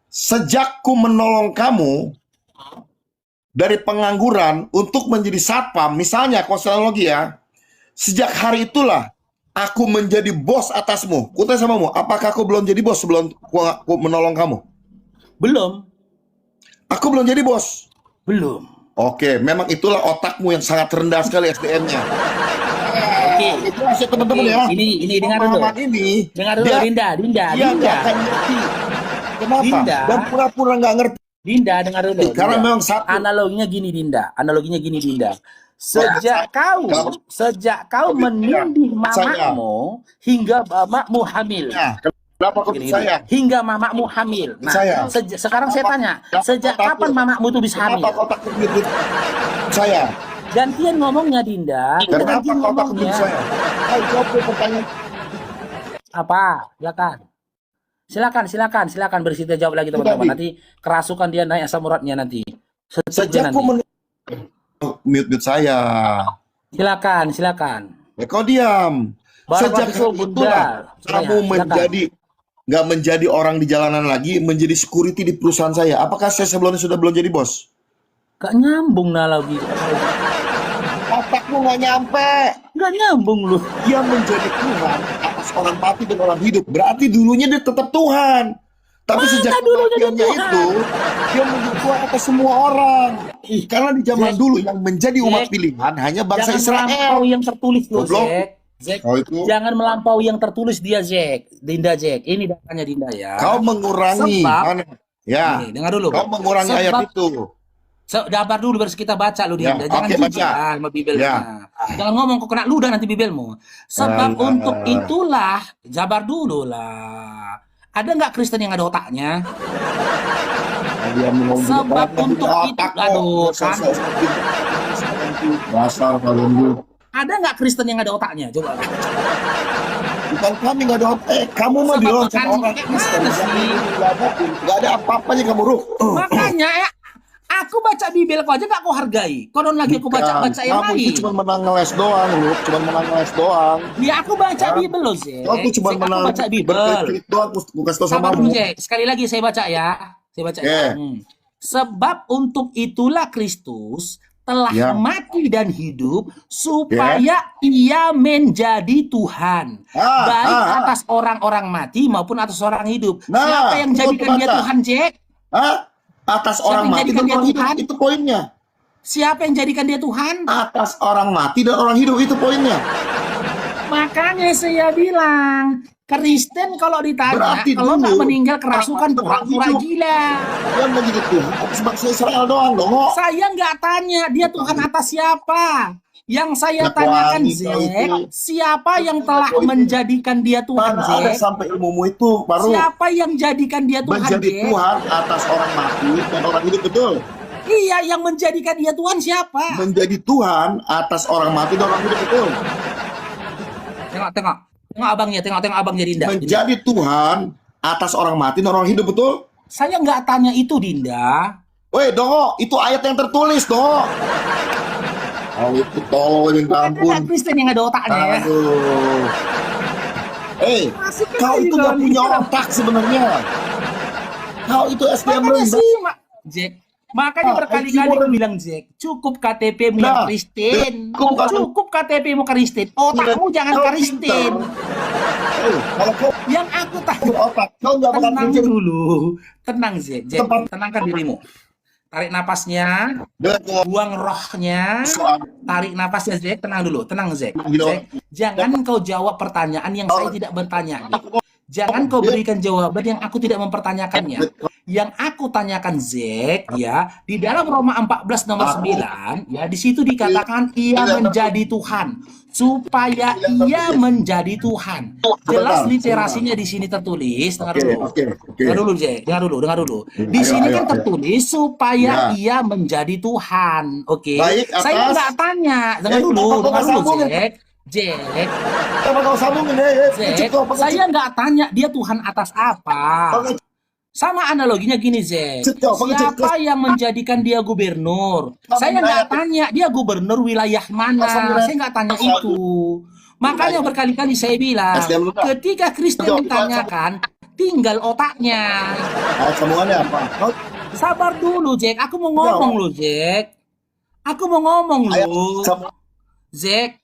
Sejak ku menolong kamu dari pengangguran untuk menjadi satpam, misalnya konselogi ya, sejak hari itulah aku menjadi bos atasmu. Ku tanya samamu, apakah aku belum jadi bos sebelum ku menolong kamu? Belum. Aku belum jadi bos. Belum. Oke, memang itulah otakmu yang sangat rendah sekali SDM-nya. Oke. Itu masih teman-teman Oke, ya. Ini dengar dulu. Pemahaman ini, Dengar dulu, dia- Dinda. dia nggak akan ngerti. Kenapa? Dinda. Dan pura-pura nggak ngerti. Dinda, dengar dulu. Karena Dinda. memang satu. Analoginya gini, Dinda. Sejak kau menindih mamamu hingga mamamu hamil. Nah, kenapa kau Gini, percaya? hingga mamamu hamil. Nah, Saya. sekarang saya tanya, sejak kapan mamamu tuh bisa hamil? Kenapa kau takut gitu? Saya. Gantian ngomongnya, Dinda. Kenapa Gantian kau takut gitu ngomongnya. saya? Ayo jawab dulu pertanyaan. Apa? Silakan bercerita jawab lagi teman-teman. Tadi. Nanti kerasukan dia naik asam uratnya nanti. Setuju Sejak ku nanti. mute saya. Silakan. Ya, kau diam. Sejak Bapak hari itulah kamu nggak menjadi orang di jalanan lagi, menjadi security di perusahaan saya. Apakah saya sebelumnya sudah belum jadi bos? Gak nyambung lagi. Otakmu nggak nyampe. Gak nyambung lu. Dia menjadi Tuhan atas orang mati dan orang hidup. Berarti dulunya dia tetap Tuhan. Tapi sejak kematiannya itu, dia menjadi Tuhan atas semua orang. Karena di zaman dulu yang menjadi umat Jack, pilihan hanya bangsa jangan Israel. melampaui yang tertulis loh, Goblok. Jack. Oh, itu. Jangan melampaui yang tertulis dia, Jack. Jack. Ini datanya Dinda ya. Kau mengurangi. Sebab- Mana? Ya. Nih, dengar dulu. Kau mengurangi ayat itu. Dabar dulu baru kita baca lu Ya, Dinda. Jangan oke, jijik baca. sama bibelnya. Ya. Jangan ngomong kok kena ludah nanti bibelmu. Sebab Alah. untuk itulah, jabar dulu lah. Ada nggak Kristen yang ada otaknya? Dia ngomong Sebab gitu, untuk otak itu, kok. aduh, kan. Dasar kalian lu. Ada nggak Kristen yang ada otaknya? Coba. Bukan kami nggak ada otak. Kamu mah Sebab diloncat kan, orang Kristen. mana sih? Nggak ada apa-apanya kamu, Ruh. Makanya ya, aku baca Bibel kau aja gak kau hargai. Konon lagi aku baca yang Kamu lain. itu cuma menang ngeles doang, Ruh. Cuma menang ngeles doang. Ya aku baca Bibel loh, Zek. Kau tuh cuma Zek, aku menang baca Bibel. berklik-klik doang. Aku kasih tau sama Sabar kamu. dulu, Zek. Sekali lagi saya baca ya. Saya baca ya. Sebab untuk itulah Kristus telah Ya. mati dan hidup supaya ia menjadi Tuhan. Baik atas orang-orang mati maupun atas orang hidup. Nah, Siapa yang itu jadikan dia baca. Tuhan, Jack? Hah? Atas Siapa orang yang mati jadikan dan dia orang hidup. Tuhan? Itu poinnya. Siapa yang jadikan dia Tuhan? Atas orang mati dan orang hidup. Itu poinnya. Makanya saya bilang, Kristen kalau ditanya, Berarti kalau nggak dulu, meninggal kerasukan orang pura-pura hidup. gila. Dia menjadi Tuhan atas bangsa Israel doang dong. Oh. Saya nggak tanya dia Tuhan atas siapa. Yang saya Nah, tanyakan, wanita Zek, itu. siapa yang telah menjadikan dia Tuhan, Mana ada Zek? sampai ilmumu itu, baru Siapa yang jadikan dia Tuhan, menjadi Zek? Tuhan atas orang mati dan orang hidup, betul? Iya, yang menjadikan dia Tuhan siapa? Menjadi Tuhan atas orang mati dan orang hidup, betul? Tengok. Tengok abangnya, tengok abangnya Dinda. Menjadi Tuhan atas orang mati dan orang hidup, betul? Saya nggak tanya itu, Dinda. Woi, Dongo, itu ayat yang tertulis, Dongo. Oh, itu tolong minta Ada ampun. Kristen yang ada otaknya ya. Aduh. Kau itu nggak punya otak sebenarnya. Kau itu SDM Makanya rendah. sih, Jack. Makanya berkali-kali IQ-mu aku bilang, Jack, cukup KTP-mu yang Nah, Kristen. cukup KTP-mu Kristen. Otakmu jangan Kau Kristen. pintar. Kalau kau Yang aku tahu, punya otak, kau nggak bakal tenang mikir dulu. Tenang, Jack. Tempat- Tenangkan dirimu. Tarik napasnya, dengan buang rohnya. soal Tarik napasnya, Jack. Tenang dulu. Tenang, Jack. Gitu. Jack, jangan kau jawab pertanyaan yang saya tidak bertanya. Jangan kau berikan jawaban yang aku tidak mempertanyakannya. Yang aku tanyakan, Zek, ya, di dalam Roma 14 nomor 9, ya, di situ dikatakan ia menjadi Tuhan, supaya ia menjadi Tuhan. Jelas literasinya di sini tertulis. Dengar dulu. Oke. Dengar dulu, Zek. Dengar dulu. Di Ayo, sini ayo, kan ayo. tertulis supaya Ya. ia menjadi Tuhan. Oke. Baik, Saya atas. nggak tanya. Dengar Kenapa dulu, kau nggak sambung? Zek. Jack, Coba kau sambungin Zek, saya nggak tanya dia Tuhan atas apa. Sama analoginya gini, Zek. Siapa yang menjadikan dia gubernur? Saya nggak tanya dia gubernur wilayah mana. Saya nggak tanya itu. Makanya berkali-kali saya bilang, ketika Kristen ditanyakan, tinggal otaknya. Sambungannya apa? Sabar dulu, Jack. Aku mau ngomong loh, Jack. Aku mau ngomong loh. Zack,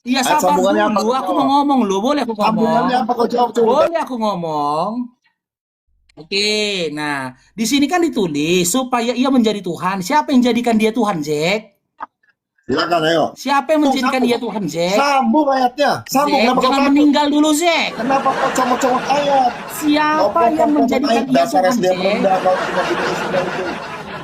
iya sabar sambungannya dulu. apa? Aku mau ngomong loh. Boleh aku Sambungannya ngomong? apa kau jawab coba? Boleh aku ngomong? Oke, nah di sini kan ditulis supaya ia menjadi Tuhan. Siapa yang jadikan dia Tuhan, Zack? Silakan ayo. Siapa yang menjadikan dia Tuhan, Zack? Sambung ayatnya. Sambung. Zack, Kenapa kau jangan takut? meninggal dulu, Zack. Kenapa kau comot-comot ayat? Siapa yang menjadikan dia dasar Tuhan, SDM Zack? rendah kau cuma bikin istilah itu.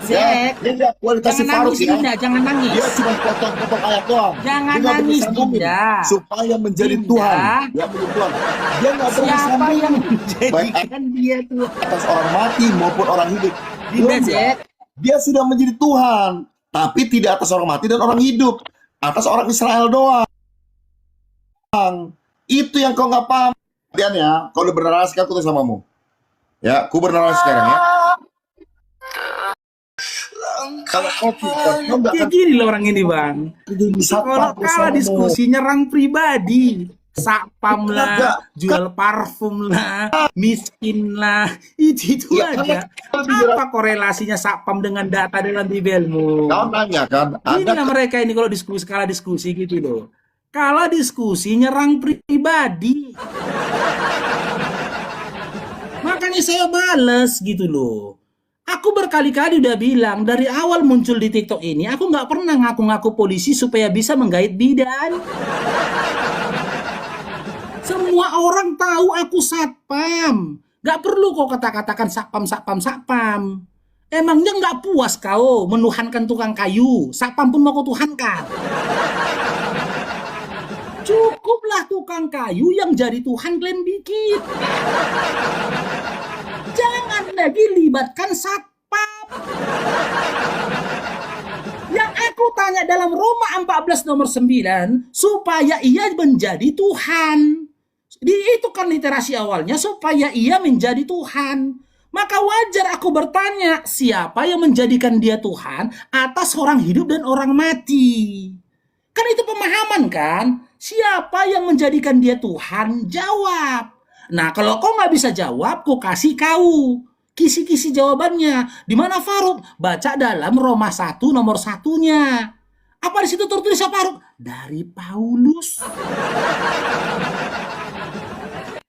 Zack, Dia lihat kualitas si jangan Faruk nangis, ya. Dinda. Jangan nangis. Dia cuma potong-potong ayat doang. Jangan Dia nggak nangis, bisa sambungin. Dinda. Supaya menjadi Dinda. Tuhan. Ya menjadi Tuhan. Dia nggak bisa Siapa sambungin. yang Baik menjadikan dia Tuhan? atas orang mati maupun orang hidup. Dinda, Dia- Zack. Dia sudah menjadi Tuhan, tapi tidak atas orang mati dan orang hidup, atas orang Israel doang. Itu yang kau nggak paham. Kemudian ya, kau udah bernarasi aku tuh samamu. Ya, aku bernarasi sekarang ya. Kalau kau nggak Kayak akan gini loh orang ini, Bang. jadi Kalau kalah diskusi nyerang pribadi, satpam lah, jual parfum lah, miskin lah, itu Ya, aja. Apa korelasinya satpam dengan data dalam bibelmu? Kau nanya kan, Inilah mereka ini kalau diskusi kalah diskusi gitu loh. Kalah diskusi nyerang pribadi. Makanya makanya saya bales gitu loh. Aku berkali-kali udah bilang dari awal muncul di TikTok ini, aku nggak pernah ngaku-ngaku polisi supaya bisa menggait bidan. Semua orang tahu aku satpam. Nggak perlu kau kata-katakan satpam. Emangnya nggak puas kau menuhankan tukang kayu? Satpam pun mau kau tuhankan. Cukuplah tukang kayu yang jadi Tuhan kalian bikin. Jangan lagi libatkan satpam. Yang aku tanya dalam Roma 14 nomor 9, supaya ia menjadi Tuhan. Itu kan literasi awalnya, supaya ia menjadi Tuhan. Maka wajar aku bertanya, siapa yang menjadikan dia Tuhan atas orang hidup dan orang mati? Kan itu pemahaman kan? Siapa yang menjadikan dia Tuhan? Jawab. Nah, kalau kau nggak bisa jawab, kau kasih kau kisi-kisi jawabannya. Di mana Faruk? Baca dalam Roma 1 nomor 1-nya. Apa di situ tertulis apa, Faruk? Dari Paulus.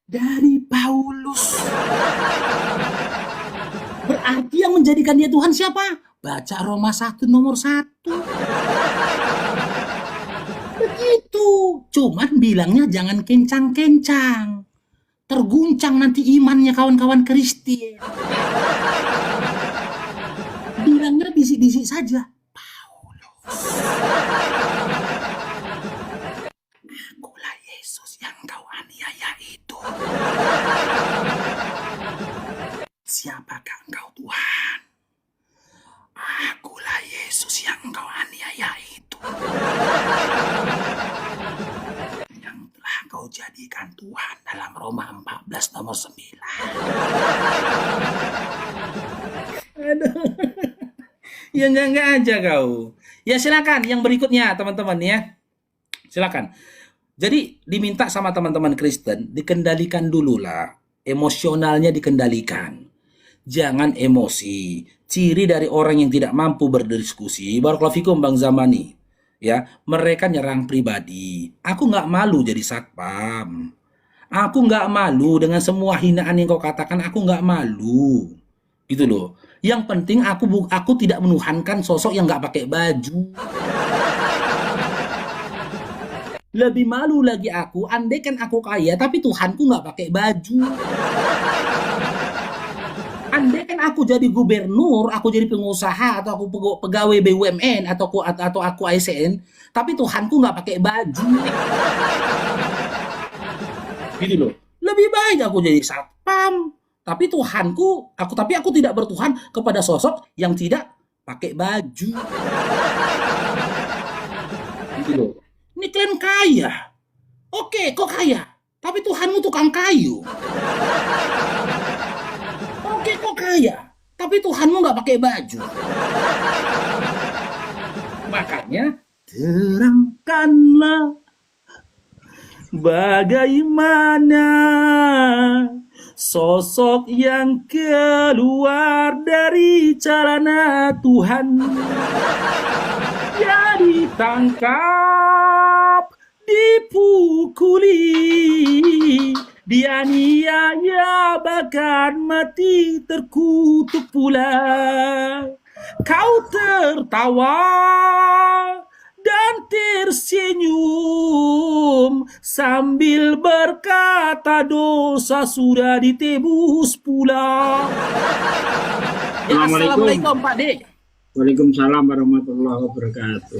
Dari Paulus. Berarti yang menjadikan dia Tuhan siapa? Baca Roma 1 nomor 1. Begitu. Cuman bilangnya jangan kencang-kencang. Terguncang nanti imannya kawan-kawan Kristen. Bilangnya bisik-bisik saja. Paulus. Akulah Yesus yang kau aniaya itu. Siapakah engkau Tuhan? Akulah Yesus yang engkau aniaya itu. Yang telah kau jadikan Tuhan dalam Roma 14 nomor 9. Aduh. Ya enggak aja kau. Ya silakan yang berikutnya teman-teman ya. Silakan. Jadi diminta sama teman-teman Kristen dikendalikan dulu lah. Emosionalnya dikendalikan. Jangan emosi. Ciri dari orang yang tidak mampu berdiskusi, barakallahu fikum Bang Zamani. Ya, mereka nyerang pribadi. Aku nggak malu jadi satpam. Aku nggak malu dengan semua hinaan yang kau katakan. Aku nggak malu, gitu loh. Yang penting aku tidak menuhankan sosok yang nggak pakai baju. Lebih malu lagi aku, andai kan aku kaya, tapi Tuhanku nggak pakai baju. Andai kan aku jadi gubernur, aku jadi pengusaha, atau aku pegawai BUMN, atau aku ASN, tapi Tuhanku nggak pakai baju. Gitu loh. Lebih baik aku jadi satpam, tapi Tuhanku, aku tidak bertuhan kepada sosok yang tidak pakai baju. Gitu loh. Ini kalian kaya. Oke, kok kaya, tapi Tuhanmu tukang kayu. Oke, kok kaya, tapi Tuhanmu nggak pakai baju. Makanya terangkanlah bagaimana sosok yang keluar dari celana Tuhan. Ya ditangkap, dipukuli, dianiaya bahkan mati terkutuk pula. Kau tertawa dan tersenyum sambil berkata dosa sudah ditebus pula. Ya, assalamualaikum Pak D. Waalaikumsalam warahmatullahi wabarakatuh.